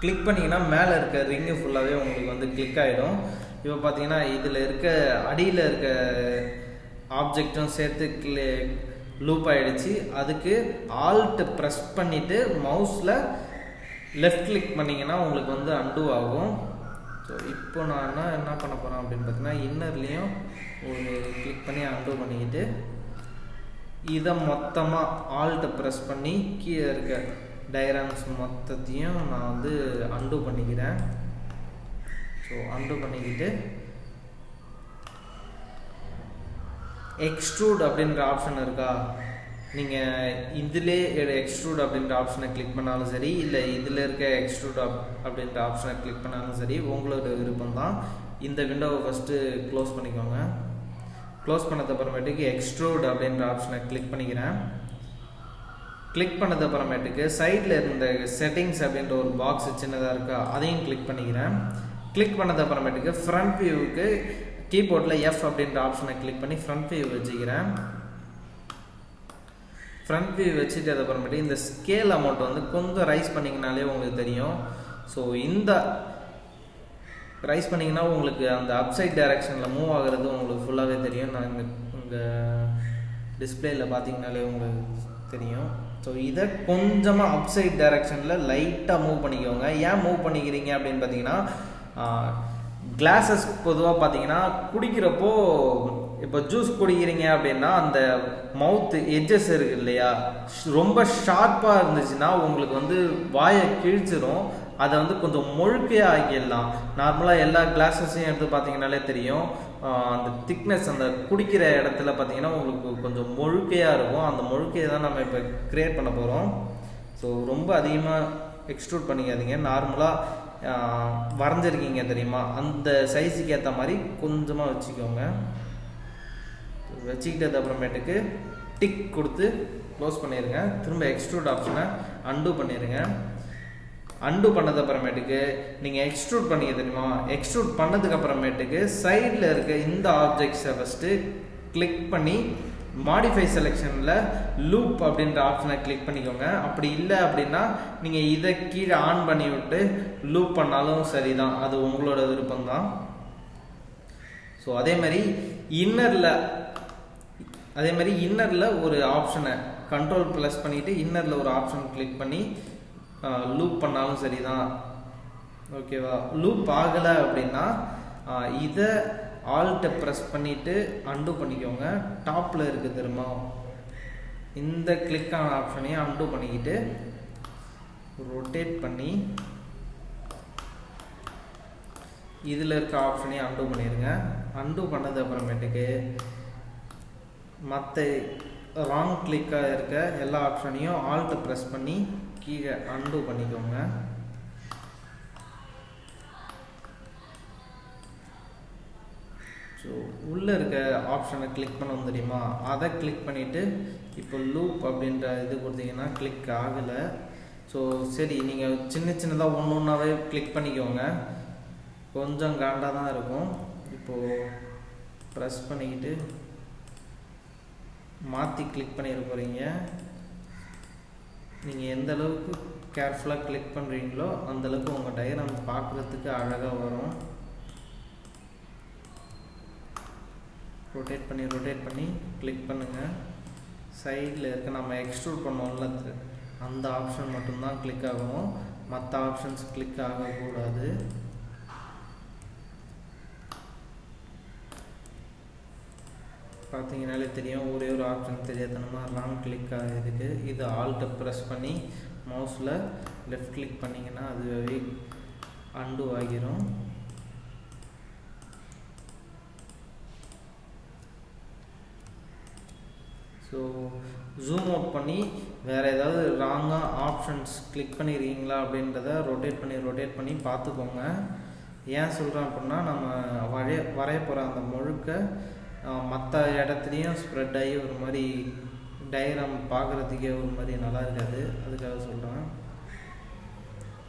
கிளிக் பண்ணிங்கன்னா மேலே இருக்க ரிங்கு ஃபுல்லாகவே உங்களுக்கு வந்து கிளிக் ஆகிடும். இப்போ பார்த்தீங்கன்னா இதில் இருக்க அடியில் இருக்க ஆப்ஜெக்டும் சேர்த்து லூப் ஆகிடுச்சு. அதுக்கு ஆல்ட் ப்ரெஸ் பண்ணிவிட்டு மவுஸில் லெஃப்ட் கிளிக் பண்ணிங்கன்னா உங்களுக்கு வந்து அன்டூ ஆகும். ஸோ இப்போ நான் என்ன பண்ண போகிறேன் அப்படின்னு பார்த்தீங்கன்னா இன்னர்லேயும் ஒரு கிளிக் பண்ணி அன்டூ பண்ணிக்கிட்டு இதை மொத்தமாக ஆல்ட் ப்ரெஸ் பண்ணி கீழே இருக்க டயக்ராம்ஸ் மொத்தத்தையும் நான் வந்து அன்டூ பண்ணிக்கிறேன். ஸோ அன்டூ பண்ணிக்கிட்டு எக்ஸ்ட்ரூட் அப்படின்ற ஆப்ஷன் இருக்கா, நீங்கள் இதிலே எக்ஸ்ட்ரூட் அப்படின்ற ஆப்ஷனை கிளிக் பண்ணாலும் சரி, இல்லை இதில் இருக்க எக்ஸ்ட்ரூட் அப்படின்ற ஆப்ஷனை கிளிக் பண்ணாலும் சரி, உங்களோட விருப்பம் தான். இந்த விண்டோவை ஃபஸ்ட்டு க்ளோஸ் பண்ணிக்கோங்க. க்ளோஸ் பண்ணது அப்புறமேட்டுக்கு எக்ஸ்ட்ரூட் அப்படின்ற ஆப்ஷனை கிளிக் பண்ணிக்கிறேன். கிளிக் பண்ணது அப்புறமேட்டுக்கு சைடில் இருந்த செட்டிங்ஸ் அப்படின்ற ஒரு பாக்ஸ் சின்னதாக இருக்கா, அதையும் கிளிக் பண்ணிக்கிறேன். கிளிக் பண்ணது அப்புறமேட்டுக்கு ஃப்ரண்ட் வியூவுக்கு கீபோர்டில் F அப்படின்ற ஆப்ஷனை கிளிக் பண்ணி ஃப்ரண்ட் வியூ வச்சுக்கிறேன். ஃப்ரண்ட் வியூ வச்சுட்டு அதுக்கப்புறமேட்டு இந்த ஸ்கேல் அமௌண்ட் வந்து கொஞ்சம் ரைஸ் பண்ணிங்கனாலே உங்களுக்கு தெரியும். ஸோ இந்த ரைஸ் பண்ணிங்கன்னா உங்களுக்கு அந்த அப்சைட் டைரக்ஷனில் மூவ் ஆகிறது உங்களுக்கு ஃபுல்லாகவே தெரியும். நான் உங்கள் டிஸ்பிளேயில் பார்த்தீங்கனாலே உங்களுக்கு தெரியும். ஸோ இதை கொஞ்சமாக அப்சைட் டைரக்ஷனில் லைட்டாக மூவ் பண்ணிக்கோங்க. ஏன் மூவ் பண்ணிக்கிறீங்க அப்படின்னு பார்த்தீங்கன்னா, கிளாஸஸ் பொதுவாக பார்த்தீங்கன்னா குடிக்கிறப்போ இப்போ ஜூஸ் குடிக்கிறீங்க அப்படின்னா அந்த மவுத் எட்ஜஸ் இருக்குது இல்லையா, ரொம்ப ஷார்ப்பாக இருந்துச்சுன்னா உங்களுக்கு வந்து வாயை கிழிச்சிடும். அதை வந்து கொஞ்சம் முழுக்கையாக ஆக்கிடலாம். நார்மலாக எல்லா கிளாஸஸையும் எடுத்து பார்த்தீங்கன்னாலே தெரியும், அந்த திக்னஸ் அந்த குடிக்கிற இடத்துல பார்த்தீங்கன்னா உங்களுக்கு கொஞ்சம் முழுக்கையாக இருக்கும். அந்த முழுக்கையை தான் நம்ம இப்போ க்ரியேட் பண்ண போகிறோம். ஸோ ரொம்ப அதிகமாக எக்ஸ்ட்ரூட் பண்ணிக்காதீங்க. நார்மலாக வரைஞ்சிருக்கீங்க தெரியுமா, அந்த சைஸுக்கு ஏற்ற மாதிரி கொஞ்சமாக வச்சுக்கோங்க. வச்சுக்கிட்டது அப்புறமேட்டுக்கு டிக் கொடுத்து க்ளோஸ் பண்ணிடுங்க. திரும்ப எக்ஸ்ட்ரூட் ஆப்ஷனை அன்டூ பண்ணிடுங்க. அன்டூ பண்ணது அப்புறமேட்டுக்கு நீங்கள் எக்ஸ்ட்ரூட் பண்ணிக்க தெரியுமா, எக்ஸ்ட்ரூட் பண்ணதுக்கு அப்புறமேட்டுக்கு சைடில் இருக்க இந்த ஆப்ஜெக்ட்ஸை ஃபஸ்ட்டு கிளிக் பண்ணி மாடிஃபை செலெக்ஷனில் லூப் அப்படின்ற ஆப்ஷனை கிளிக் பண்ணிக்கோங்க. அப்படி இல்லை அப்படின்னா நீங்கள் இதை கீழே ஆன் பண்ணி விட்டு லூப் பண்ணாலும் சரிதான், அது உங்களோட விருப்பம்தான். ஸோ அதே மாதிரி இன்னரில் ஒரு ஆப்ஷனை கண்ட்ரோல் ப்ளஸ் பண்ணிவிட்டு இன்னரில் ஒரு ஆப்ஷன் கிளிக் பண்ணி லூப் பண்ணாலும் சரிதான். ஓகேவா? லூப் ஆகலை அப்படின்னா இதை ஆல்ட்டை ப்ரெஸ் பண்ணிவிட்டு அன்டூ பண்ணிக்கோங்க. டாப்பில் இருக்குது திரும்ப இந்த கிளிக் ஆன ஆப்ஷனையும் அன்டூ பண்ணிக்கிட்டு ரொட்டேட் பண்ணி இதில் இருக்க ஆப்ஷனையும் அன்டூ பண்ணிடுங்க. அன்டூ பண்ணது அப்புறமேட்டுக்கு மற்ற ராங் கிளிக்காக இருக்க எல்லா ஆப்ஷனையும் ஆல்ட்டை ப்ரெஸ் பண்ணி கீழே அன்டூ பண்ணிக்கோங்க. ஸோ உள்ளே இருக்க ஆப்ஷனை கிளிக் பண்ண தெரியுமா, அதை கிளிக் பண்ணிவிட்டு இப்போ லூப் அப்படின்ற இது கொடுத்தீங்கன்னா கிளிக் ஆகலை. ஸோ சரி, நீங்கள் சின்னதாக ஒன்று ஒன்றாவே கிளிக் பண்ணிக்கோங்க. கொஞ்சம் காண்டாக தான் இருக்கும். இப்போது ப்ரெஸ் பண்ணிக்கிட்டு மாற்றி கிளிக் பண்ணிட போகிறீங்க. நீங்கள் எந்த அளவுக்கு கேர்ஃபுல்லாக கிளிக் பண்ணுறீங்களோ அந்தளவுக்கு உங்கள் டயக்ராம் பார்க்குறதுக்கு அழகாக வரும். ரொட்டேட் பண்ணி கிளிக் பண்ணுங்கள். சைடில் இருக்க நம்ம எக்ஸ்ட்ரூட் பண்ணோம்ல அந்த ஆப்ஷன் மட்டும்தான் கிளிக் ஆகும், மற்ற ஆப்ஷன்ஸ் கிளிக் ஆகக்கூடாது. பார்த்தீங்கனாலே தெரியும், ஒரே ஒரு ஆப்ஷன் தெரியாதனமா ராங் கிளிக் ஆகிருக்கு. இது ஆல்ட்டை ப்ரெஸ் பண்ணி மவுஸில் லெஃப்ட் கிளிக் பண்ணிங்கன்னா அதுவே அன்டூ ஆகிரும். ஸோ ஜூம் அவுட் பண்ணி வேறு ஏதாவது ராங்காக ஆப்ஷன்ஸ் கிளிக் பண்ணியிருக்கீங்களா அப்படின்றத ரொட்டேட் பண்ணி பார்த்துக்கோங்க. ஏன் சொல்கிறேன் அப்படின்னா, நம்ம வரைய போகிற அந்த முழுக்க மற்ற இடத்துலையும் ஸ்ப்ரெட் ஆகி ஒரு மாதிரி டயக்ராம் பார்க்குறதுக்கே ஒரு மாதிரி நல்லா இருக்காது, அதுக்காக சொல்கிறேன்.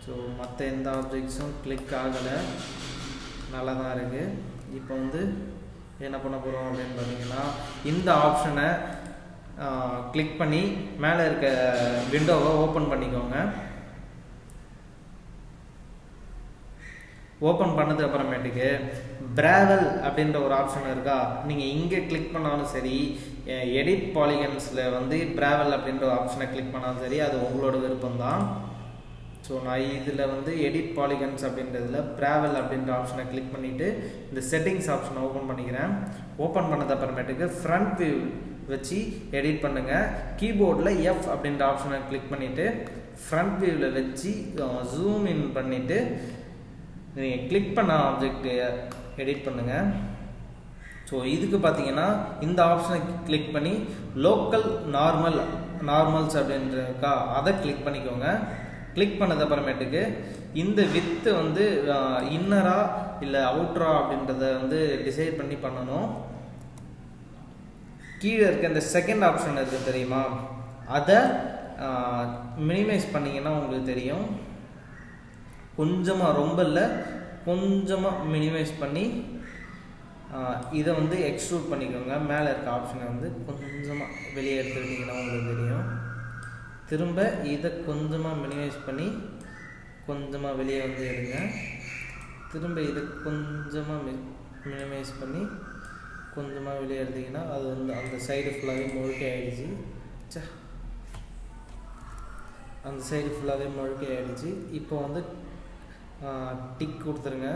ஸோ மற்ற எந்த ஆப்ஜெக்ட்ஸும் கிளிக் ஆகலை, நல்லா தான் இருக்குது. இப்போ வந்து என்ன பண்ண போகிறோம் அப்படின்னு பார்த்தீங்கன்னா, இந்த ஆப்ஷனை கிளிக் பண்ணி மேலே இருக்க விண்டோவை ஓப்பன் பண்ணிக்கோங்க. ஓப்பன் பண்ணது அப்புறமேட்டுக்கு பிராவல் அப்படின்ற ஒரு ஆப்ஷன் இருக்கா, நீங்கள் இங்கே கிளிக் பண்ணாலும் சரி, எடிட் பாலிகன்ஸில் வந்து பிராவல் அப்படின்ற ஆப்ஷனை கிளிக் பண்ணாலும் சரி, அது உங்களோட விருப்பம்தான். ஸோ நான் இதில் வந்து எடிட் பாலிகன்ஸ் அப்படின்றதில் பிராவல் அப்படின்ற ஆப்ஷனை கிளிக் பண்ணிவிட்டு இந்த செட்டிங்ஸ் ஆப்ஷனை ஓப்பன் பண்ணிக்கிறேன். ஓப்பன் பண்ணது அப்புறமேட்டுக்கு ஃப்ரண்ட் வியூ வச்சு எடிட் பண்ணுங்கள். கீபோர்டில் F அப்படின்ற ஆப்ஷனை கிளிக் பண்ணிவிட்டு ஃப்ரண்ட் வியூவில் வச்சு ஜூம் இன் பண்ணிவிட்டு நீங்கள் கிளிக் பண்ண ஆப்ஜெக்ட் எடிட் பண்ணுங்கள். ஸோ இதுக்கு பார்த்தீங்கன்னா இந்த ஆப்ஷனை கிளிக் பண்ணி லோக்கல் நார்மல்ஸ் அப்படின்றக்கா அதை கிளிக் பண்ணிக்கோங்க. கிளிக் பண்ணது அப்புறமேட்டுக்கு இந்த வித்து வந்து இன்னரா இல்லை அவுட்ரா அப்படின்றத வந்து டிசைட் பண்ணி பண்ணணும். கீழே இருக்க இந்த செகண்ட் ஆப்ஷன் இருக்குது தெரியுமா, அதை மினிமைஸ் பண்ணிங்கன்னா உங்களுக்கு தெரியும். கொஞ்சமாக, ரொம்ப இல்லை, கொஞ்சமாக மினிமைஸ் பண்ணி இதை வந்து எக்ஸ்ட்ரூட் பண்ணிக்கோங்க. மேலே இருக்க ஆப்ஷனை வந்து கொஞ்சமாக வெளியே எடுத்துக்கிட்டிங்கன்னா உங்களுக்கு தெரியும். திரும்ப இதை கொஞ்சமாக மினிமைஸ் பண்ணி கொஞ்சமாக வெளியே வந்து எடுங்க. திரும்ப இதை கொஞ்சமாக மினிமைஸ் பண்ணி கொஞ்சமாக வெளியே எடுத்திங்கன்னா அது வந்து அந்த சைடு ஃபுல்லாகவே முழுக்க ஆகிடுச்சு. அந்த சைடு ஃபுல்லாகவே முழுக்க ஆகிடுச்சு. இப்போ வந்து டிக் கொடுத்துருங்க.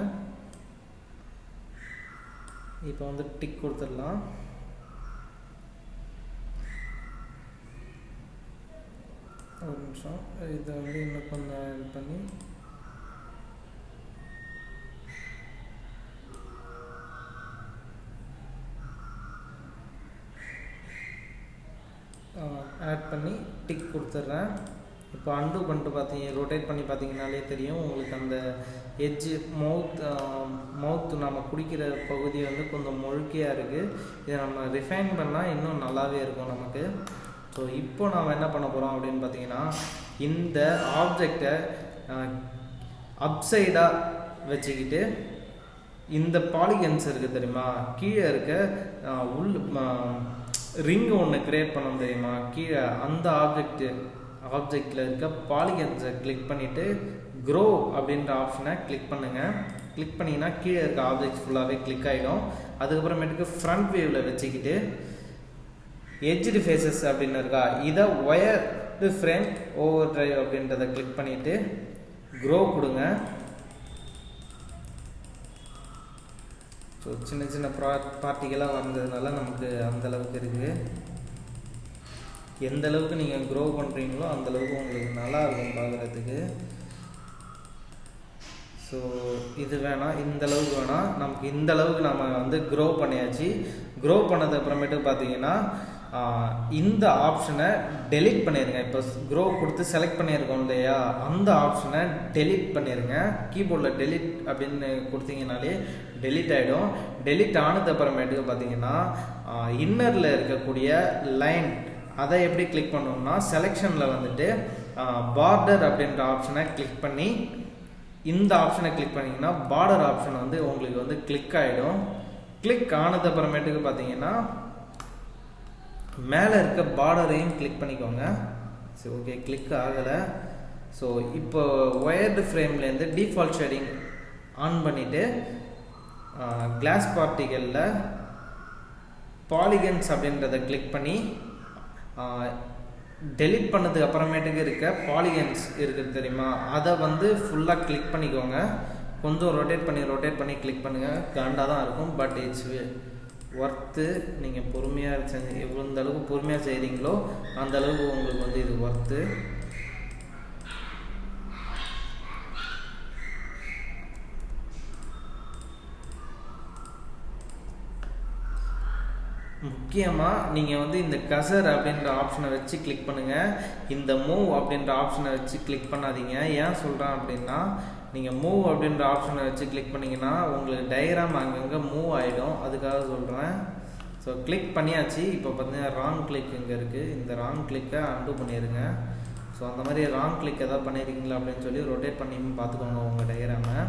இப்போ வந்து டிக் கொடுத்துடலாம். ஒரு நிமிஷம், இதை வந்து இன்னும் கொஞ்சம் இது பண்ணி ஆட் பண்ணி டிக் கொடுத்துட்றேன். இப்போ அன்டூ பண்ணிட்டு ரொட்டேட் பண்ணி பார்த்தீங்கன்னாலே தெரியும் உங்களுக்கு அந்த எட்ஜு மவுத் நம்ம குடிக்கிற பகுதி வந்து கொஞ்சம் முழுக்கையாக இருக்குது. இதை நம்ம ரிஃபைன் பண்ணால் இன்னும் நல்லாவே இருக்கும் நமக்கு. ஸோ இப்போ நாம் என்ன பண்ண போகிறோம் அப்படின்னு பார்த்தீங்கன்னா, இந்த ஆப்ஜெக்டை அப்சைடாக வச்சுக்கிட்டு இந்த பாலிகன்ஸ் இருக்குது தெரியுமா, கீழே இருக்க ரிங் ஒன்று க்ரியேட் பண்ணோம் தெரியுமா, கீழே அந்த ஆப்ஜெக்டில் இருக்க பாலிகன்ஸை கிளிக் பண்ணிவிட்டு க்ரோ அப்படின்ற ஆப்ஷனை கிளிக் பண்ணுங்கள். கிளிக் பண்ணிங்கன்னா கீழே இருக்க ஆப்ஜெக்ட்ஸ் ஃபுல்லாகவே கிளிக் ஆகிடும். அதுக்கப்புறமேட்டுக்கு ஃப்ரண்ட் வியூவில் வச்சுக்கிட்டு எட்ஜ்டு ஃபேஸஸ் அப்படின்னு இருக்கா, இதை ஒயர்டு ஃப்ரேம் ஓவர் டிரைவ் அப்படின்றத கிளிக் பண்ணிவிட்டு க்ரோ கொடுங்க. ஸோ சின்ன சின்ன பார்ட்டிகளாக வந்ததுனால நமக்கு அந்தளவுக்கு இருக்குது. எந்த அளவுக்கு நீங்கள் க்ரோ பண்ணுறீங்களோ அந்தளவுக்கு உங்களுக்கு நல்லா இருக்கும் பார்க்குறதுக்கு. ஸோ இது வேணாம், இந்த அளவுக்கு வேணாம், நமக்கு இந்த அளவுக்கு நம்ம வந்து க்ரோ பண்ணியாச்சு. க்ரோ பண்ணது அப்புறமேட்டு பார்த்தீங்கன்னா இந்த ஆப்ஷனை டெலிட் பண்ணிடுங்க. இப்போ க்ரோ கொடுத்து செலக்ட் பண்ணியிருக்கோம் இல்லையா, அந்த ஆப்ஷனை டெலிட் பண்ணிடுங்க. கீபோர்டில் டெலிட் அப்படின்னு கொடுத்தீங்கனாலே டெலிட் ஆகிடும். டெலிட் ஆனது அப்புறமேட்டுக்கு பார்த்தீங்கன்னா இன்னரில் இருக்கக்கூடிய லைன் அதை எப்படி கிளிக் பண்ணோம்னா, செலெக்ஷனில் வந்துட்டு பார்டர் அப்படின்ற ஆப்ஷனை கிளிக் பண்ணி இந்த ஆப்ஷனை கிளிக் பண்ணிங்கன்னா பார்டர் ஆப்ஷன் வந்து உங்களுக்கு வந்து கிளிக் ஆகிடும். கிளிக் ஆனது அப்புறமேட்டுக்கு பார்த்தீங்கன்னா மேலே இருக்க பார்டரையும் கிளிக் பண்ணிக்கோங்க. சரி, ஓகே, கிளிக் ஆகலை. ஸோ இப்போ ஒயர்டு ஃப்ரேம்லேருந்து டிஃபால்ட் ஷேடிங் ஆன் பண்ணிவிட்டு கிளாஸ் பார்ட்டிகளில் பாலிகன்ஸ் அப்படின்றத கிளிக் பண்ணி டெலிட் பண்ணதுக்கு அப்புறமேட்டுக்கு இருக்க பாலிகன்ஸ் இருக்குது தெரியுமா, அதை வந்து ஃபுல்லாக கிளிக் பண்ணிக்கோங்க. கொஞ்சம் ரொட்டேட் பண்ணி கிளிக் பண்ணுங்கள். காண்டாக தான் இருக்கும், பட் இட்ஸ் ஒர்த்து. நீங்கள் பொறுமையாக செஞ்சு எந்த அளவுக்கு பொறுமையாக செய்கிறீங்களோ அந்த அளவுக்கு உங்களுக்கு வந்து இது ஒர்த்து. முக்கியமாக நீங்கள் வந்து இந்த கசர் அப்படின்ற ஆப்ஷனை வச்சு கிளிக் பண்ணுங்கள். இந்த மூவ் அப்படின்ற ஆப்ஷனை வச்சு கிளிக் பண்ணாதீங்க. ஏன் சொல்கிறேன் அப்படின்னா, நீங்கள் மூவ் அப்படின்ற ஆப்ஷனை வச்சு கிளிக் பண்ணிங்கன்னா உங்களுக்கு டயக்ராம் அங்கங்கே மூவ் ஆகிடும். அதுக்காக சொல்கிறேன். ஸோ கிளிக் பண்ணியாச்சு. இப்போ பார்த்தீங்கன்னா ராங் கிளிக் இங்கே இருக்குது. இந்த ராங் கிளிக்கை அன்டூ பண்ணிடுங்க. ஸோ அந்த மாதிரி ராங் கிளிக் எதாவது பண்ணியிருக்கீங்களா அப்படின்னு சொல்லி ரொட்டேட் பண்ணி பார்த்துக்கோங்க உங்கள் டயக்ராமை.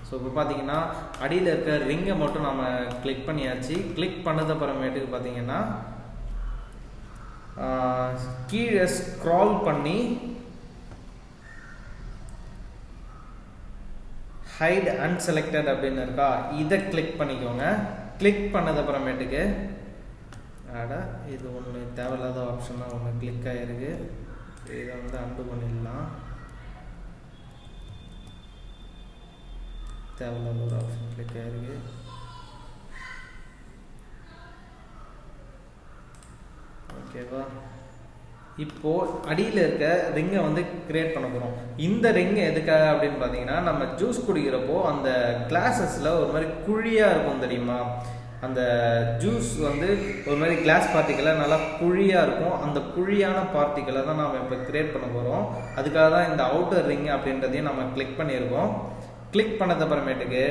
ஸோ இப்போ பார்த்தீங்கன்னா அடியில் இருக்க ரிங்கை மட்டும் நம்ம கிளிக் பண்ணியாச்சு. கிளிக் பண்ணது அப்புறமேட்டுக்கு பார்த்தீங்கன்னா கீழே ஸ்க்ரால் பண்ணி ஹைட் அன்செலக்டட் அப்படின்னு இருக்கா, இதை கிளிக் பண்ணிக்கோங்க. கிளிக் பண்ணது அப்புறமேட்டுக்கு இது ஒன்று தேவையில்லாத ஆப்ஷன் தான் ஒன்று கிளிக் ஆகிருக்கு. இதை வந்து அன்டூ பண்ணிடலாம். தேவையில்லாத ஒரு ஆப்ஷன் கிளிக் ஆகிருக்கு. ஓகேவா, இப்போது அடியில் இருக்க ரிங்கை வந்து கிரியேட் பண்ண போகிறோம். இந்த ரிங்கை எதுக்காக அப்படின்னு பார்த்தீங்கன்னா, நம்ம ஜூஸ் குடிக்கிறப்போ அந்த கிளாஸஸில் ஒரு மாதிரி குழியாக இருக்கும் தெரியுமா, அந்த ஜூஸ் வந்து ஒரு மாதிரி கிளாஸ் பார்ட்டிக்கலை நல்லா குழியாக இருக்கும். அந்த குழியான பார்ட்டிக்கலை தான் நம்ம இப்போ கிரியேட் பண்ண போகிறோம். அதுக்காக தான் இந்த அவுட்டர் ரிங் அப்படின்றதையும் நம்ம கிளிக் பண்ணியிருக்கோம். கிளிக் பண்ணது அப்புறமேட்டுக்கு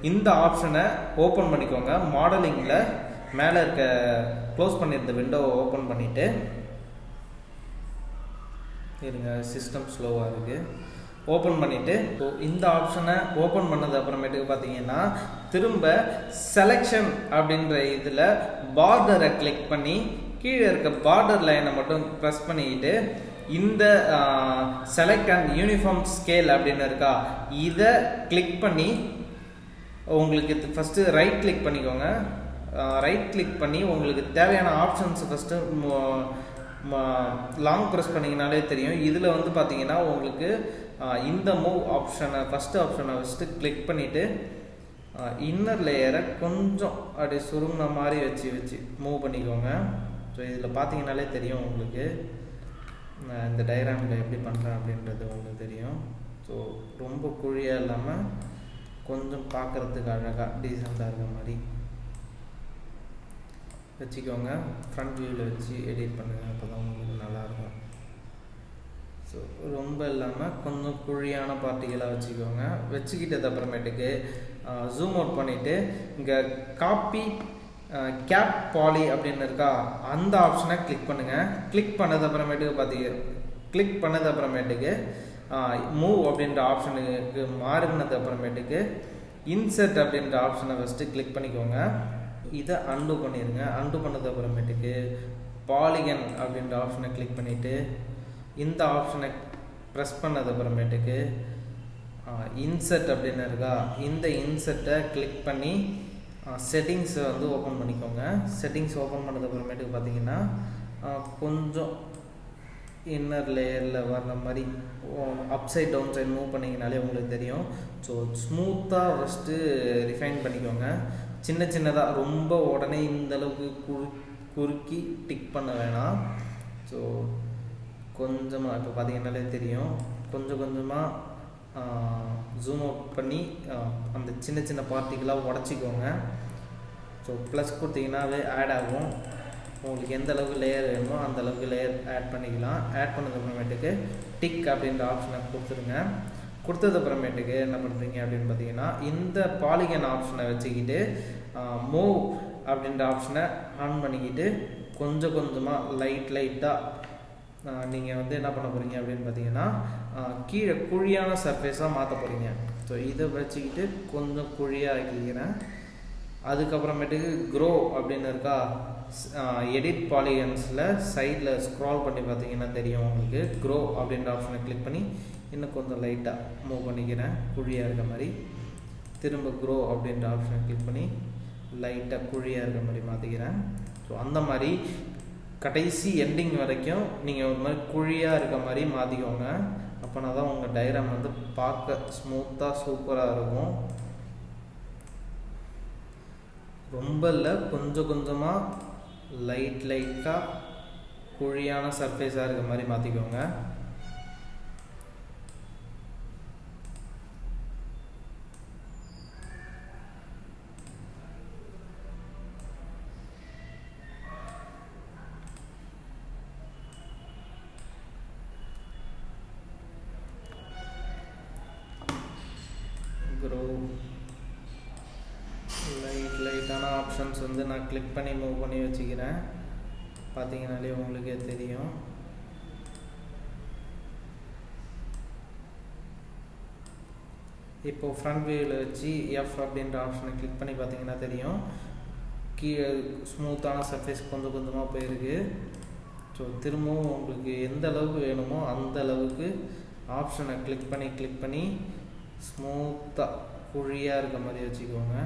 இந்த ஆப்ஷனை ஓப்பன் பண்ணிக்கோங்க. மாடலிங்கில் மேலே இருக்க க்ளோஸ் பண்ணியிருந்த விண்டோவை ஓப்பன் பண்ணிவிட்டு இருங்க, சிஸ்டம் ஸ்லோவாக இருக்குது. ஓப்பன் பண்ணிவிட்டு இந்த ஆப்ஷனை ஓப்பன் பண்ணது அப்புறமேட்டுக்கு பார்த்தீங்கன்னா திரும்ப செலெக்ஷன் அப்படின்ற இதில் பார்டரை கிளிக் பண்ணி கீழே இருக்க பார்டர் லைனை மட்டும் ப்ரெஸ் பண்ணிக்கிட்டு இந்த செலக்ட் அண்ட் யூனிஃபார்ம் ஸ்கேல் அப்படின்னு இருக்கா இதை கிளிக் பண்ணி உங்களுக்கு ஃபஸ்ட்டு ரைட் கிளிக் பண்ணிக்கோங்க. ரைட் கிளிக் பண்ணி உங்களுக்கு தேவையான ஆப்ஷன்ஸ் ஃபஸ்ட்டு லாங் ப்ரெஸ் பண்ணிங்கனாலே தெரியும். இதில் வந்து பார்த்தீங்கன்னா உங்களுக்கு இந்த மூவ் ஆப்ஷனை ஃபஸ்ட்டு ஆப்ஷனை ஃபஸ்ட்டு கிளிக் பண்ணிவிட்டு இன்னர் லேயரை கொஞ்சம் அப்படி சுருங்கின மாதிரி வச்சு மூவ் பண்ணிக்கோங்க. ஸோ இதில் பார்த்தீங்கனாலே தெரியும் உங்களுக்கு இந்த டயக்ராமில் எப்படி பண்ணுறேன் அப்படின்றது உங்களுக்கு தெரியும். ஸோ ரொம்ப குழியாக இல்லாமல் கொஞ்சம் பார்க்குறதுக்கு அழகாக டீசெண்டாக இருக்க மாதிரி வச்சுக்கோங்க. ஃப்ரண்ட் வியூவில் வச்சு எடிட் பண்ணுங்கள், அப்போ தான் உங்களுக்கு நல்லாயிருக்கும். ஸோ ரொம்ப இல்லாமல் கொஞ்சம் குழியான பார்ட்டிகளாக வச்சுக்கோங்க. வச்சுக்கிட்டது அப்புறமேட்டுக்கு ஜூம் அவுட் பண்ணிவிட்டு இங்கே காப்பி கேப் பாலி அப்படின்னு இருக்கா அந்த ஆப்ஷனை கிளிக் பண்ணுங்கள். கிளிக் பண்ணது அப்புறமேட்டுக்கு மூவ் அப்படின்ற ஆப்ஷனுக்கு மாறினது அப்புறமேட்டுக்கு இன்சர்ட் அப்படின்ற ஆப்ஷனை ஃபஸ்ட்டு கிளிக் பண்ணிக்கோங்க. இதை அன்டூ பண்ணிடுங்க. அன்டூ பண்ணது அப்புறமேட்டுக்கு பாலிகன் அப்படின்ற ஆப்ஷனை கிளிக் பண்ணிவிட்டு இந்த ஆப்ஷனை ப்ரெஸ் பண்ணது அப்புறமேட்டுக்கு இன்சர்ட் அப்படின்னு இருக்கா இந்த இன்சர்ட்டை கிளிக் பண்ணி செட்டிங்ஸை வந்து ஓப்பன் பண்ணிக்கோங்க. செட்டிங்ஸ் ஓப்பன் பண்ணது அப்புறமேட்டுக்கு பார்த்தீங்கன்னா கொஞ்சம் இன்னர் லேயரில் வர்ற மாதிரி upside downside move பண்ணிங்கனாலே உங்களுக்கு தெரியும். ஸோ ஸ்மூத்தாக ஃபஸ்ட்டு ரிஃபைன் பண்ணிக்கோங்க. சின்னதாக ரொம்ப உடனே இந்தளவுக்கு குறுக்கி டிக் பண்ண வேணாம். ஸோ கொஞ்சமாக இப்போ பார்த்தீங்கன்னாலே தெரியும் கொஞ்சமாக ஜூம் அவுட் பண்ணி அந்த சின்ன பார்ட்டிகளாக உடச்சிக்கோங்க. ஸோ ப்ளஸ் கொடுத்தீங்கன்னாவே ஆட் ஆகும். உங்களுக்கு எந்த அளவுக்கு லேயர் வேணுமோ அந்த அளவுக்கு லேயர் ஆட் பண்ணிக்கலாம். ஆட் பண்ணது அப்புறமேட்டுக்கு டிக் அப்படின்ற ஆப்ஷனை கொடுத்துருங்க. கொடுத்தது அப்புறமேட்டுக்கு என்ன பண்ணுறீங்க அப்படின்னு பார்த்தீங்கன்னா இந்த பாலிகன் ஆப்ஷனை வச்சுக்கிட்டு மூவ் அப்படின்ற ஆப்ஷனை ஆன் பண்ணிக்கிட்டு கொஞ்சமாக லைட்டாக நீங்கள் வந்து என்ன பண்ண போகிறீங்க அப்படின்னு பார்த்தீங்கன்னா கீழே குழியான சர்ஃபேஸாக மாற்ற போகிறீங்க. ஸோ இதை வச்சுக்கிட்டு கொஞ்சம் குழியாக ஆக்கிக்கிறேன். அதுக்கப்புறமேட்டுக்கு க்ரோ அப்படின்னு இருக்கா எடிட் பாலிகன்ஸில் சைடில் ஸ்க்ரால் பண்ணி பார்த்தீங்கன்னா தெரியும் உங்களுக்கு. க்ரோ அப்படின்ற ஆப்ஷனை கிளிக் பண்ணி இன்னும் கொஞ்சம் லைட்டாக மூவ் பண்ணிக்கிறேன் குழியாக இருக்க மாதிரி. திரும்ப க்ரோ அப்படின்ற ஆப்ஷனை கிளிக் பண்ணி லைட்டாக குழியாக இருக்க மாதிரி மாற்றிக்கிறேன். ஸோ அந்த மாதிரி கடைசி எண்டிங் வரைக்கும் நீங்கள் ஒரு மாதிரி குழியாக இருக்க மாதிரி மாற்றிக்கோங்க. அப்போனா தான் உங்கள் டயக்ராம் வந்து பார்க்க ஸ்மூத்தாக சூப்பராக இருக்கும். ரொம்ப இல்லை கொஞ்சமாக லைட்டாக குழியான சர்ஃபேஸாக இருக்க மாதிரி மாற்றிக்கோங்க. க்ரோ லைட்டான ஆப்ஷன்ஸ் வந்து நான் கிளிக் பண்ணி மூவ் பண்ணி வச்சுக்கிறேன். பார்த்தீங்கனாலே உங்களுக்கே தெரியும். இப்போது ஃப்ரண்ட் வியூவில் வச்சு எஃப் அப்படின்ற ஆப்ஷனை கிளிக் பண்ணி பார்த்தீங்கன்னா தெரியும் கீழே ஸ்மூத்தான சர்ஃபேஸ் கொஞ்சமாக போயிருக்கு. ஸோ திரும்பவும் உங்களுக்கு எந்த அளவுக்கு வேணுமோ அந்த அளவுக்கு ஆப்ஷனை கிளிக் பண்ணி ஸ்மூத்தாக குழியாக இருக்க மாதிரி வச்சுக்கோங்க.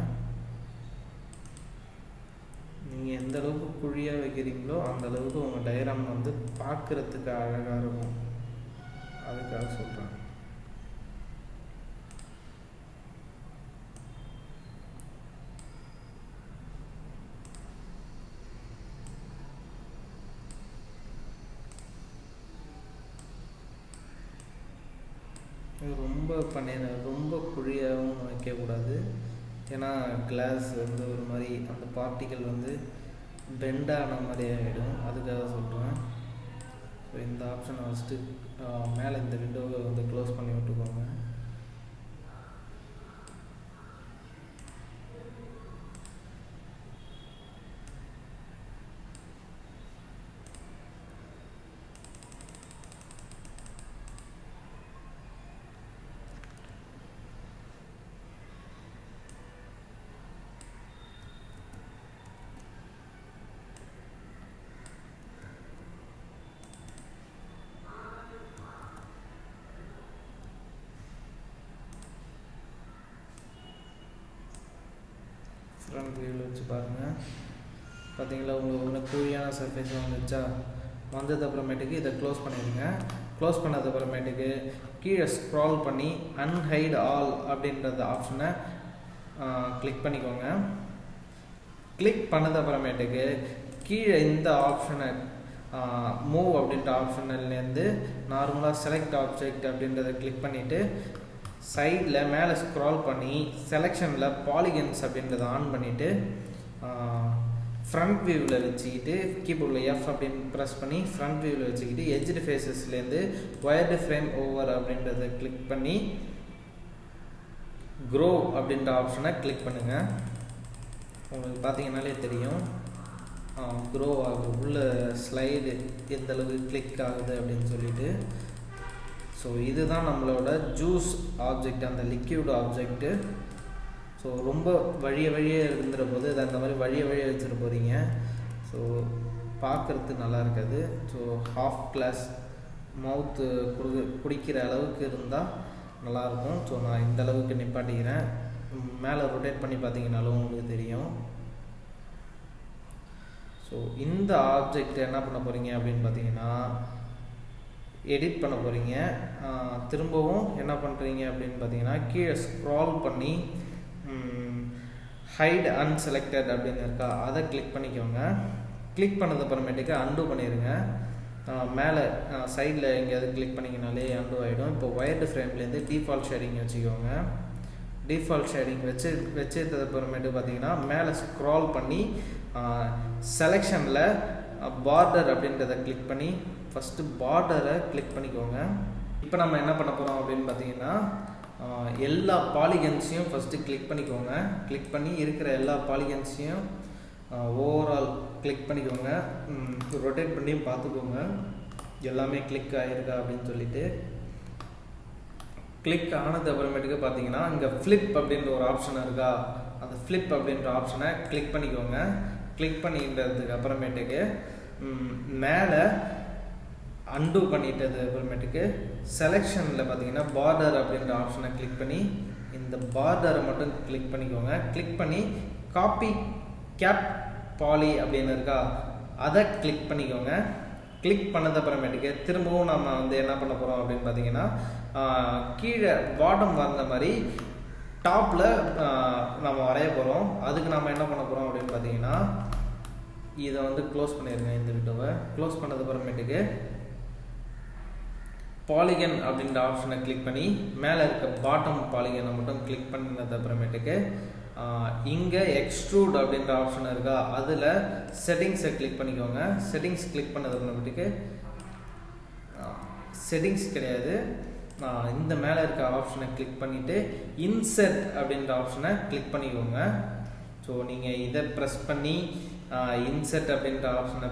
நீங்கள் எந்த அளவுக்கு குழியாக வைக்கிறீங்களோ அந்த அளவுக்கு உங்கள் டயக்ராம் வந்து பார்க்குறதுக்கு அழகாக இருக்கும். அதுக்காக சொல்கிறேன். ரொம்ப குழியாகவும் வைக்கக்கூடாது. ஏன்னா கிளாஸ் வந்து ஒரு மாதிரி அந்த பார்ட்டிகள் வந்து பெண்டான மாதிரி ஆகிடும். அதுக்காக சொல்கிறேன். ஸோ இந்த ஆப்ஷனை ஃபஸ்ட்டு மேலே இந்த விண்டோவை வந்து க்ளோஸ் பண்ணி விட்டுக்கோங்க. ஃப்ரண்ட் வியூவில் வச்சு பாருங்கள். பார்த்தீங்களா உங்களுக்கு குழியான சர்ஃபேஸ் வந்துச்சா? வந்தது அப்புறமேட்டுக்கு இதை க்ளோஸ் பண்ணிடுங்க. க்ளோஸ் பண்ணது அப்புறமேட்டுக்கு கீழே ஸ்க்ரால் பண்ணி அன்ஹைட் ஆல் அப்படின்றது ஆப்ஷனை கிளிக் பண்ணிக்கோங்க. கிளிக் பண்ணது அப்புறமேட்டுக்கு கீழே இந்த ஆப்ஷனை மூவ் அப்படின்ற ஆப்ஷன்லேருந்து நார்மலாக செலக்ட் ஆப்ஜெக்ட் அப்படின்றத கிளிக் பண்ணிவிட்டு சைடில் மேலே ஸ்க்ரால் பண்ணி செலெக்ஷனில் பாலிகன்ஸ் அப்படின்றத ஆன் பண்ணிவிட்டு ஃப்ரண்ட் வியூவில் வச்சுக்கிட்டு கீபோர்டில் எஃப் அப்படின்னு ப்ரெஸ் பண்ணி ஃப்ரண்ட் வியூவில் வச்சுக்கிட்டு எட்ஜ்டு ஃபேஸஸ்லேருந்து ஒயர்டு ஃப்ரேம் ஓவர் அப்படின்றத கிளிக் பண்ணி க்ரோ அப்படின்ற ஆப்ஷனை கிளிக் பண்ணுங்கள். உங்களுக்கு பார்த்தீங்கன்னாலே தெரியும் க்ரோ ஆகுது, உள்ள ஸ்லைடு எந்த அளவுக்கு கிளிக் ஆகுது அப்படின்னு சொல்லிட்டு. ஸோ இதுதான் நம்மளோட ஜூஸ் ஆப்ஜெக்ட், அந்த லிக்யூட் ஆப்ஜெக்ட்டு. ஸோ ரொம்ப வழியே இருந்துற போது இதை அந்த மாதிரி வழியே வச்சுட்டு போகிறீங்க. ஸோ பார்க்குறதுக்கு நல்லா இருக்காது. ஸோ ஹாஃப் கிளாஸ் மவுத்து குடிக்கிற அளவுக்கு இருந்தால் நல்லாயிருக்கும். ஸோ நான் இந்த அளவுக்கு நிப்பாட்டிக்கிறேன். மேலே ரொட்டேட் பண்ணி பார்த்தீங்கன்னாலும் உங்களுக்கு தெரியும். ஸோ இந்த ஆப்ஜெக்ட் என்ன பண்ண போகிறீங்க அப்படின்னு பார்த்தீங்கன்னா எடிட் பண்ண போகிறீங்க. திரும்பவும் என்ன பண்ணுறீங்க அப்படின்னு பார்த்தீங்கன்னா கீழே ஸ்க்ரால் பண்ணி ஹைட் அன்செலக்டட் அப்படின்னு இருக்கா, அதை கிளிக் பண்ணிக்கோங்க. கிளிக் பண்ணது அப்புறமேட்டுக்கு அன்டூ பண்ணிடுங்க. மேலே சைடில் எங்கேயாவது கிளிக் பண்ணிங்கனாலே அன்டூ ஆகிடும். இப்போ ஒயர்டு ஃப்ரேம்லேருந்து டிஃபால்ட் ஷேடிங் வச்சுக்கோங்க. டிஃபால்ட் ஷேடிங் வச்சது அப்புறமேட்டு பார்த்தீங்கன்னா மேலே ஸ்க்ரால் பண்ணி செலெக்ஷனில் பார்டர் அப்படின்றத கிளிக் பண்ணி ஃபஸ்ட்டு பார்டரை கிளிக் பண்ணிக்கோங்க. இப்போ நம்ம என்ன பண்ண போகிறோம் அப்படின்னு பார்த்தீங்கன்னா எல்லா பாலிகன்ஸையும் ஃபஸ்ட்டு கிளிக் பண்ணிக்கோங்க. கிளிக் பண்ணி இருக்கிற எல்லா பாலிகன்ஸையும் ஓவரால் கிளிக் பண்ணிக்கோங்க. ரொட்டேட் பண்ணி பார்த்துக்கோங்க எல்லாமே கிளிக் ஆகிருக்கா அப்படின்னு சொல்லிட்டு. கிளிக் ஆனது அப்புறமேட்டுக்கு பார்த்தீங்கன்னா இங்கே ஃப்ளிப் அப்படின்ற ஒரு ஆப்ஷன் இருக்கா, அந்த ஃப்ளிப் அப்படின்ற ஆப்ஷனை கிளிக் பண்ணிக்கோங்க. கிளிக் பண்ணின்றதுக்கு அப்புறமேட்டுக்கு மேலே அன்டூ பண்ணிட்டது அப்புறமேட்டுக்கு செலெக்ஷனில் பார்த்தீங்கன்னா பார்டர் அப்படின்ற ஆப்ஷனை கிளிக் பண்ணி இந்த பார்டரை மட்டும் கிளிக் பண்ணிக்கோங்க. கிளிக் பண்ணி காப்பி கேப் பாலி அப்படின்னு இருக்கா, அதை கிளிக் பண்ணிக்கோங்க. கிளிக் பண்ணது அப்புறமேட்டுக்கு திரும்பவும் நம்ம வந்து என்ன பண்ண போகிறோம் அப்படின்னு பார்த்தீங்கன்னா கீழே பாட்டம் வந்த மாதிரி டாப்பில் நம்ம வரைய போகிறோம். அதுக்கு நம்ம என்ன பண்ண போகிறோம் அப்படின்னு பார்த்தீங்கன்னா இதை வந்து க்ளோஸ் பண்ணிடுங்க. இந்த விண்டோவை க்ளோஸ் பண்ணது அப்புறமேட்டுக்கு பாலிகன் அப்படின்ற ஆப்ஷனை கிளிக் பண்ணி மேலே இருக்க பாட்டம் பாலிகனை மட்டும் கிளிக் பண்ணது அப்புறமேட்டுக்கு இங்கே எக்ஸ்ட்ரூட் அப்படின்ற ஆப்ஷன் இருக்கா, அதில் செட்டிங்ஸை கிளிக் பண்ணிக்கோங்க. செட்டிங்ஸ் கிளிக் பண்ணது அப்புறமேட்டுக்கு செட்டிங்ஸ் கிடையாது, இந்த மேலே இருக்க ஆப்ஷனை கிளிக் பண்ணிவிட்டு இன்செர்ட் அப்படின்ற ஆப்ஷனை கிளிக் பண்ணிக்கோங்க. ஸோ நீங்கள் இதை ப்ரெஸ் பண்ணி இன்செர்ட் அப்படின்ற ஆப்ஷனை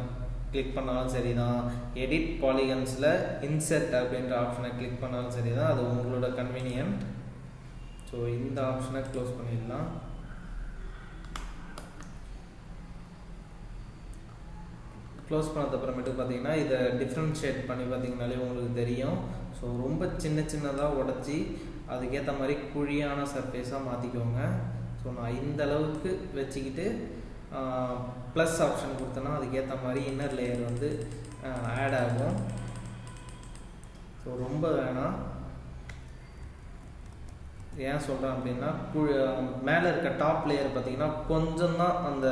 கிளிக் பண்ணாலும் சரி தான், எடிட் பாலிகன்ஸில் இன்செர்ட் அப்படின்ற ஆப்ஷனை கிளிக் பண்ணாலும் சரி தான், அது உங்களோட கன்வீனியன்ட். ஸோ இந்த ஆப்ஷனை க்ளோஸ் பண்ணிடலாம். க்ளோஸ் பண்ணது அப்புறமேட்டு பார்த்தீங்கன்னா இதை டிஃப்ரென்ஷியேட் பண்ணி பார்த்தீங்கனாலே உங்களுக்கு தெரியும். ஸோ ரொம்ப சின்னதாக உடச்சி அதுக்கேற்ற மாதிரி குழியான சர்ஃபேஸாக மாற்றிக்கோங்க. ஸோ நான் இந்த அளவுக்கு வச்சுக்கிட்டு ப்ளஸ் ஆப்ஷன் கொடுத்தேன்னா அதுக்கேற்ற மாதிரி இன்னர் லேயர் வந்து ஆட் ஆகும். ஸோ ரொம்ப வேணாம். ஏன் சொல்கிறேன் அப்படின்னா மேலே இருக்க டாப் லேயர் பார்த்தீங்கன்னா கொஞ்சம் தான் அந்த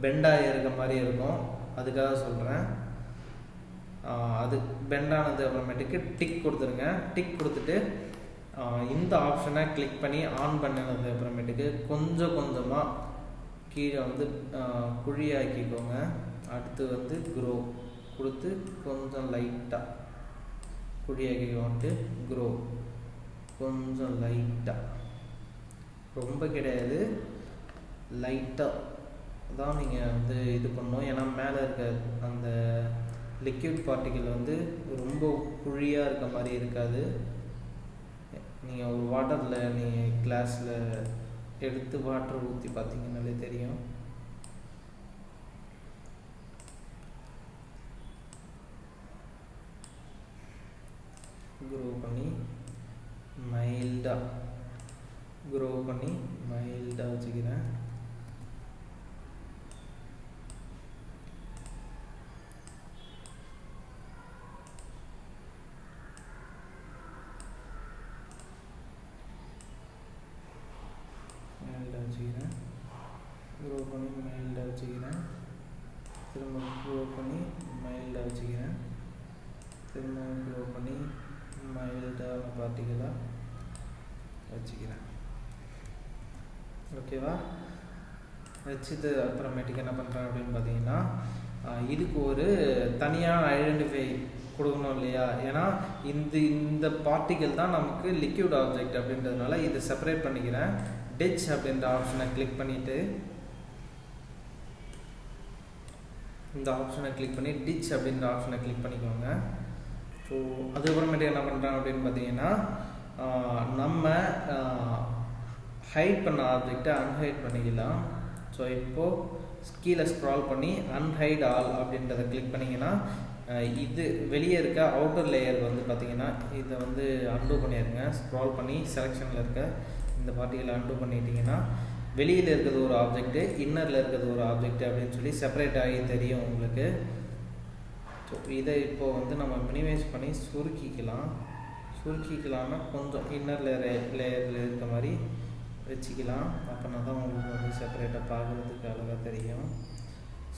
பெண்டாக இருக்க மாதிரி இருக்கும், அதுக்காக சொல்கிறேன். அது பெண்டானது அப்புறமேட்டுக்கு டிக் கொடுத்துருங்க. டிக் கொடுத்துட்டு இந்த ஆப்ஷனை கிளிக் பண்ணி ஆன் பண்ணினது அப்புறமேட்டுக்கு கொஞ்சமாக கீழே வந்து குழியாக்கிக்கோங்க. அடுத்து வந்து க்ரோ கொடுத்து கொஞ்சம் லைட்டாக குழியாக்கிக்கோன்ட்டு க்ரோ கொஞ்சம் லைட்டாக, ரொம்ப கிடையாது, லைட்டாக தான் நீங்கள் வந்து இது பண்ணணும். ஏன்னா மேலே இருக்க அந்த லிக்விட் பார்ட்டிகிள் வந்து ரொம்ப குழியாக இருக்க மாதிரி இருக்காது. நீங்கள் ஒரு வாட்டரில் நீங்கள் கிளாஸில் எடுத்து வாட்டர் ஊற்றி பார்த்தீங்கன்னாலே தெரியும். க்ரோ பண்ணி மைல்டாக வச்சுக்கிறேன். க்ரோ பண்ணி மைல்டாக வச்சுக்கிறேன். திரும்ப க்ரோ பண்ணி மைல்டாக வச்சுக்கிறேன். திரும்ப க்ரோ பண்ணி மைல்டான பார்ட்டிகளாக வச்சுக்கிறேன். ஓகேவா? வச்சுட்டு அப்புறமேட்டுக்கு என்ன பண்ணுறேன் அப்படின்னு பார்த்தீங்கன்னா, இதுக்கு ஒரு தனியாக ஐடென்டிஃபை கொடுக்கணும் இல்லையா? ஏன்னா இந்த பார்ட்டிகல் தான் நமக்கு லிக்விட் ஆப்ஜெக்ட் அப்படின்றதுனால இதை செப்பரேட் பண்ணிக்கிறேன். டிச் அப்படின்ற ஆப்ஷனை கிளிக் பண்ணிவிட்டு இந்த ஆப்ஷனை கிளிக் பண்ணி டிச் அப்படின்ற ஆப்ஷனை கிளிக் பண்ணிக்கோங்க. ஸோ அதுக்கப்புறமேட்டு என்ன பண்ணுறேன் அப்படின்னு பார்த்தீங்கன்னா, நம்ம ஹைட் பண்ண ஆப்ஜெக்டை அன்ஹைட் பண்ணிக்கலாம். ஸோ இப்போது கீழே ஸ்க்ரால் பண்ணி அன்ஹைட் ஆல் அப்படின்றத கிளிக் பண்ணிங்கன்னா, இது வெளியே இருக்க அவுட்டர் லேயர் வந்து பார்த்திங்கன்னா இதை வந்து அன்டூ பண்ணிடுங்க. ஸ்க்ரால் பண்ணி செலெக்ஷனில் இருக்க இந்த பார்ட்டிகளை அன்டூ பண்ணிட்டீங்கன்னா வெளியில் இருக்கிறது ஒரு ஆப்ஜெக்ட்டு, இன்னரில் இருக்கிறது ஒரு ஆப்ஜெக்ட் அப்படின்னு சொல்லி செப்பரேட் ஆகி தெரியும் உங்களுக்கு. ஸோ இதை இப்போது வந்து நம்ம மினிமைஸ் பண்ணி சுருக்கிக்கலாம்னா கொஞ்சம் இன்னர் லேயரில் இருக்க மாதிரி வச்சுக்கலாம். அப்படின்னா தான் உங்களுக்கு வந்து செப்பரேட்டாக பார்க்குறதுக்கு அழகாக தெரியும்.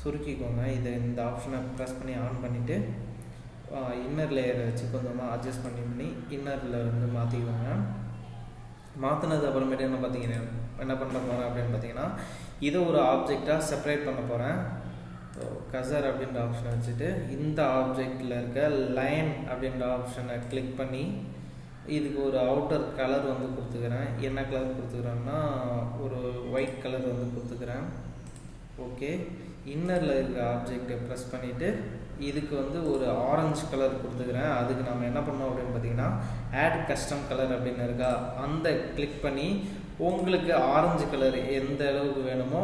சுருக்கிக்கோங்க. இந்த ஆப்ஷனை ப்ரெஸ் பண்ணி ஆன் பண்ணிவிட்டு இன்னர் லேயரை வச்சு கொஞ்சமாக அட்ஜஸ்ட் பண்ணி இன்னரில் வந்து மாற்றிக்கோங்க. மாற்றினது அப்புறமேட்டு என்ன பண்ண போகிறேன் அப்படின்னு பார்த்தீங்கன்னா, இதை ஒரு ஆப்ஜெக்டாக செப்பரேட் பண்ண போகிறேன். ஸோ கசர் அப்படின்ற ஆப்ஷனை வச்சுட்டு இந்த ஆப்ஜெக்டில் இருக்க லைன் அப்படின்ற ஆப்ஷனை கிளிக் பண்ணி இதுக்கு ஒரு அவுட்டர் கலர் வந்து கொடுத்துக்கிறேன். என்ன கலர் கொடுத்துக்கிறேன்னா ஒரு ஒயிட் கலர் வந்து கொடுத்துக்கிறேன். ஓகே, இன்னரில் இருக்க ஆப்ஜெக்டை ப்ரெஸ் பண்ணிவிட்டு இதுக்கு வந்து ஒரு ஆரஞ்சு கலர் கொடுத்துக்கிறேன். அதுக்கு நம்ம என்ன பண்ணோம் அப்படின்னு பார்த்தீங்கன்னா, ஆட் கஸ்டம் கலர் அப்படின்னு இருக்கா, அந்த கிளிக் பண்ணி உங்களுக்கு ஆரஞ்சு கலர் எந்த அளவுக்கு வேணுமோ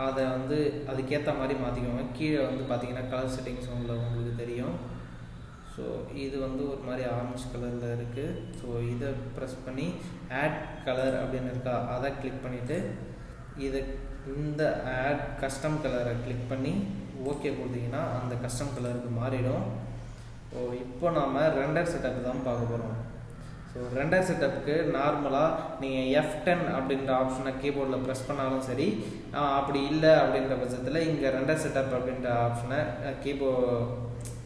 அதை வந்து அதுக்கேற்ற மாதிரி மாற்றிக்கோங்க. கீழே வந்து பார்த்தீங்கன்னா கலர் செட்டிங்ஸ் உங்களுக்கு தெரியும். ஸோ இது வந்து ஒரு மாதிரி ஆரஞ்சு கலரில் இருக்குது. ஸோ இதை ப்ரெஸ் பண்ணி ஆட் கலர் அப்படின்னு இருக்கா, அதை கிளிக் பண்ணிவிட்டு இந்த ஆட் கஸ்டம் கலரை கிளிக் பண்ணி ஓகே கொடுத்தீங்கன்னா அந்த கஸ்டம் கலருக்கு மாறிடும். ஸோ இப்போ நாம் ரெண்டர் செட்டப் தான் பார்க்க போகிறோம். ஸோ ரெண்டர் செட்டப்புக்கு நார்மலாக நீங்கள் F10 அப்படின்ற ஆப்ஷனை கீபோர்டில் ப்ரெஸ் பண்ணாலும் சரி, அப்படி இல்லை அப்படின்ற பட்சத்தில் இங்கே ரெண்டர் செட்டப் அப்படின்ற ஆப்ஷனை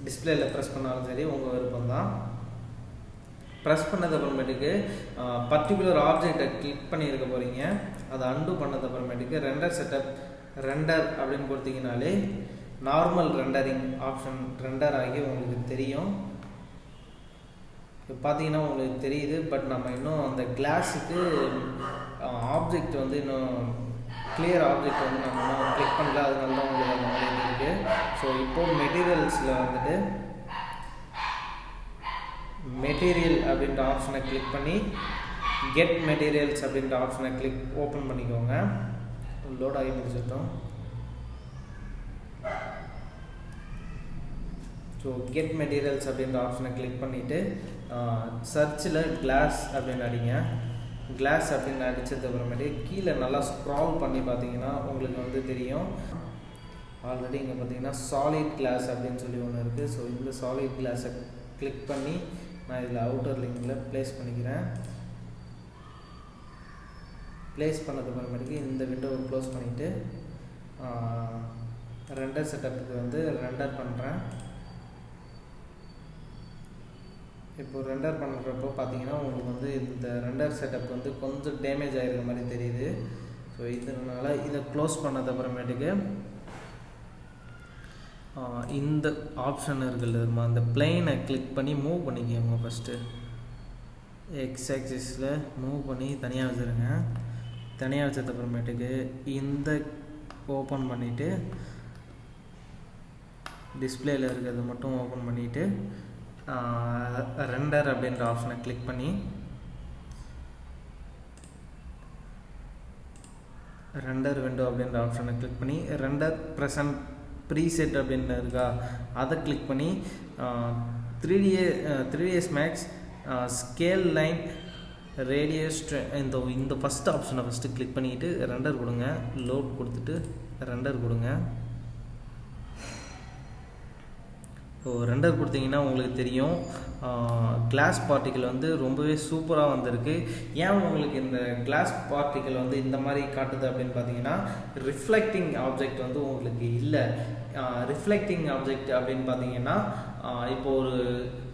டிஸ்பிளேயில் ப்ரெஸ் பண்ணாலும் சரி, உங்கள் விருப்பம் தான். ப்ரெஸ் பண்ணது அப்புறமேட்டுக்கு பர்டிகுலர் ஆப்ஜெக்டை கிளிக் பண்ணியிருக்க போகிறீங்க. அதை அன்டூ பண்ணது அப்புறமேட்டுக்கு ரெண்டர் செட்டப் ரெண்டர் அப்படின்னு கொடுத்தீங்கனாலே நார்மல் ரெண்டரிங் ஆப்ஷன் ரெண்டர் ஆகி உங்களுக்கு தெரியும். இப்போ பார்த்தீங்கன்னா உங்களுக்கு தெரியுது. பட் நம்ம இன்னும் அந்த கிளாஸுக்கு ஆப்ஜெக்ட் வந்து இன்னும் கிளியர் ஆப்ஜெக்ட் வந்து நம்ம இன்னும் கிளிக் பண்ணல, அதனால தான் உங்களுக்கு அந்த மாதிரி இருக்குது. ஸோ இப்போது மெட்டீரியல்ஸில் வந்துட்டு மெட்டீரியல் அப்படின்ற ஆப்ஷனை கிளிக் பண்ணி கெட் மெட்டீரியல்ஸ் அப்படின்ற ஆப்ஷனை ஓப்பன் பண்ணிக்கோங்க. லோட் ஆகி முடிச்சிட்டோம். ஸோ கெட் மெட்டீரியல்ஸ் அப்படின்ற ஆப்ஷனை கிளிக் பண்ணிவிட்டு சர்ச்சில் கிளாஸ் அப்படின்னு அடிங்க. கிளாஸ் அப்படின்னு அடித்தது அப்புறமேட்டு கீழே நல்லா ஸ்க்ரால் பண்ணி பார்த்தீங்கன்னா உங்களுக்கு வந்து தெரியும். ஆல்ரெடி இங்கே பார்த்தீங்கன்னா சாலிட் கிளாஸ் அப்படின்னு சொல்லி ஒன்று இருக்குது. ஸோ இந்த சாலிட் கிளாஸை கிளிக் பண்ணி நான் இதில் அவுட்டர் லிங்கில் ப்ளேஸ் பண்ணிக்கிறேன். ப்ளேஸ் பண்ணது அப்புறமேட்டுக்கு இந்த விண்டோவை க்ளோஸ் பண்ணிவிட்டு ரெண்டர் செட்டப்புக்கு வந்து ரெண்டர் பண்ணுறேன். இப்போ ரெண்டர் பண்ணுறப்போ பார்த்தீங்கன்னா உங்களுக்கு வந்து இந்த ரெண்டர் செட்டப் வந்து கொஞ்சம் டேமேஜ் ஆகிருக்க மாதிரி தெரியுது. ஸோ இதனால் இதை க்ளோஸ் பண்ணது அப்புறமேட்டுக்கு இந்த ஆப்ஷன் இருக்குல்ல, அந்த பிளெயினை கிளிக் பண்ணி மூவ் பண்ணிக்கோங்க. ஃபஸ்ட்டு எக்ஸ் ஆக்சிஸில் மூவ் பண்ணி தனியாக வச்சுருங்க. தனியாக வச்சது அப்புறமேட்டுக்கு இந்த ஓப்பன் பண்ணிவிட்டு டிஸ்பிளேயில் இருக்கிறது மட்டும் ஓப்பன் பண்ணிவிட்டு ரெண்டர் அப்படின்ற ஆப்ஷனை கிளிக் பண்ணி ரெண்டர் விண்டோ அப்படின்ற ஆப்ஷனை கிளிக் பண்ணி ரெண்டர் ப்ரெசன்ட் ப்ரீசெட் அப்படின்னு இருக்கா, அதை கிளிக் பண்ணி 3ds Max scale line radius இந்த ஃபஸ்ட் ஆப்ஷனை ஃபஸ்ட்டு கிளிக் பண்ணிவிட்டு ரெண்டர் கொடுங்க. லோட் கொடுத்துட்டு ரெண்டர் கொடுங்க. ரெண்டர் கொடுத்தீங்கன்னா உங்களுக்கு தெரியும் கிளாஸ் பார்ட்டிக்கல் வந்து ரொம்பவே சூப்பராக வந்திருக்கு. ஏன் உங்களுக்கு இந்த கிளாஸ் பார்ட்டிக்கல் வந்து இந்த மாதிரி காட்டுது அப்படின்னு பார்த்தீங்கன்னா, ரிஃப்ளெக்டிங் ஆப்ஜெக்ட் வந்து உங்களுக்கு இல்லை. ரிஃப்ளெக்டிங் ஆப்ஜெக்ட் அப்படின்னு பார்த்தீங்கன்னா, இப்போ ஒரு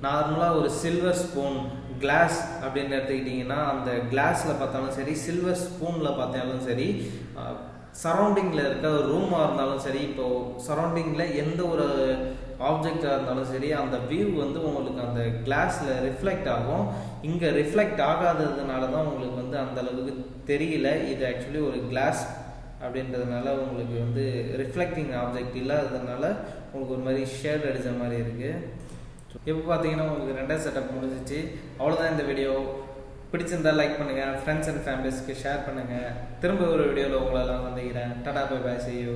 நார்மலாக ஒரு சில்வர் ஸ்பூன் கிளாஸ் அப்படின்னு எடுத்துக்கிட்டிங்கன்னா, அந்த கிளாஸில் பார்த்தாலும் சரி, சில்வர் ஸ்பூனில் பார்த்தாலும் சரி, சரௌண்டிங்கில் இருக்க ரூமாக இருந்தாலும் சரி, இப்போது சரௌண்டிங்கில் எந்த ஒரு ஆப்ஜெக்டாக இருந்தாலும் சரி, அந்த வியூ வந்து உங்களுக்கு அந்த கிளாஸில் ரிஃப்ளெக்ட் ஆகும். இங்கே ரிஃப்ளெக்ட் ஆகாததுனால தான் உங்களுக்கு வந்து அந்தளவுக்கு தெரியல. இது ஆக்சுவலி ஒரு கிளாஸ் அப்படின்றதுனால உங்களுக்கு வந்து ரிஃப்ளெக்டிங் ஆப்ஜெக்ட் இல்லாததுனால உங்களுக்கு ஒரு மாதிரி ஷேட் அடித்த மாதிரி இருக்குது. இப்போ பார்த்தீங்கன்னா உங்களுக்கு ரெண்டாவது செட்டப் முடிஞ்சிச்சு. அவ்வளோதான் இந்த வீடியோ. பிடிச்சிருந்தால் லைக் பண்ணுங்கள், ஃப்ரெண்ட்ஸ் அண்ட் ஃபேமிலிஸ்க்கு ஷேர் பண்ணுங்கள். திரும்ப ஒரு வீடியோவில் உங்களெல்லாம் சந்திக்கிறேன். Tata bye bye, see you.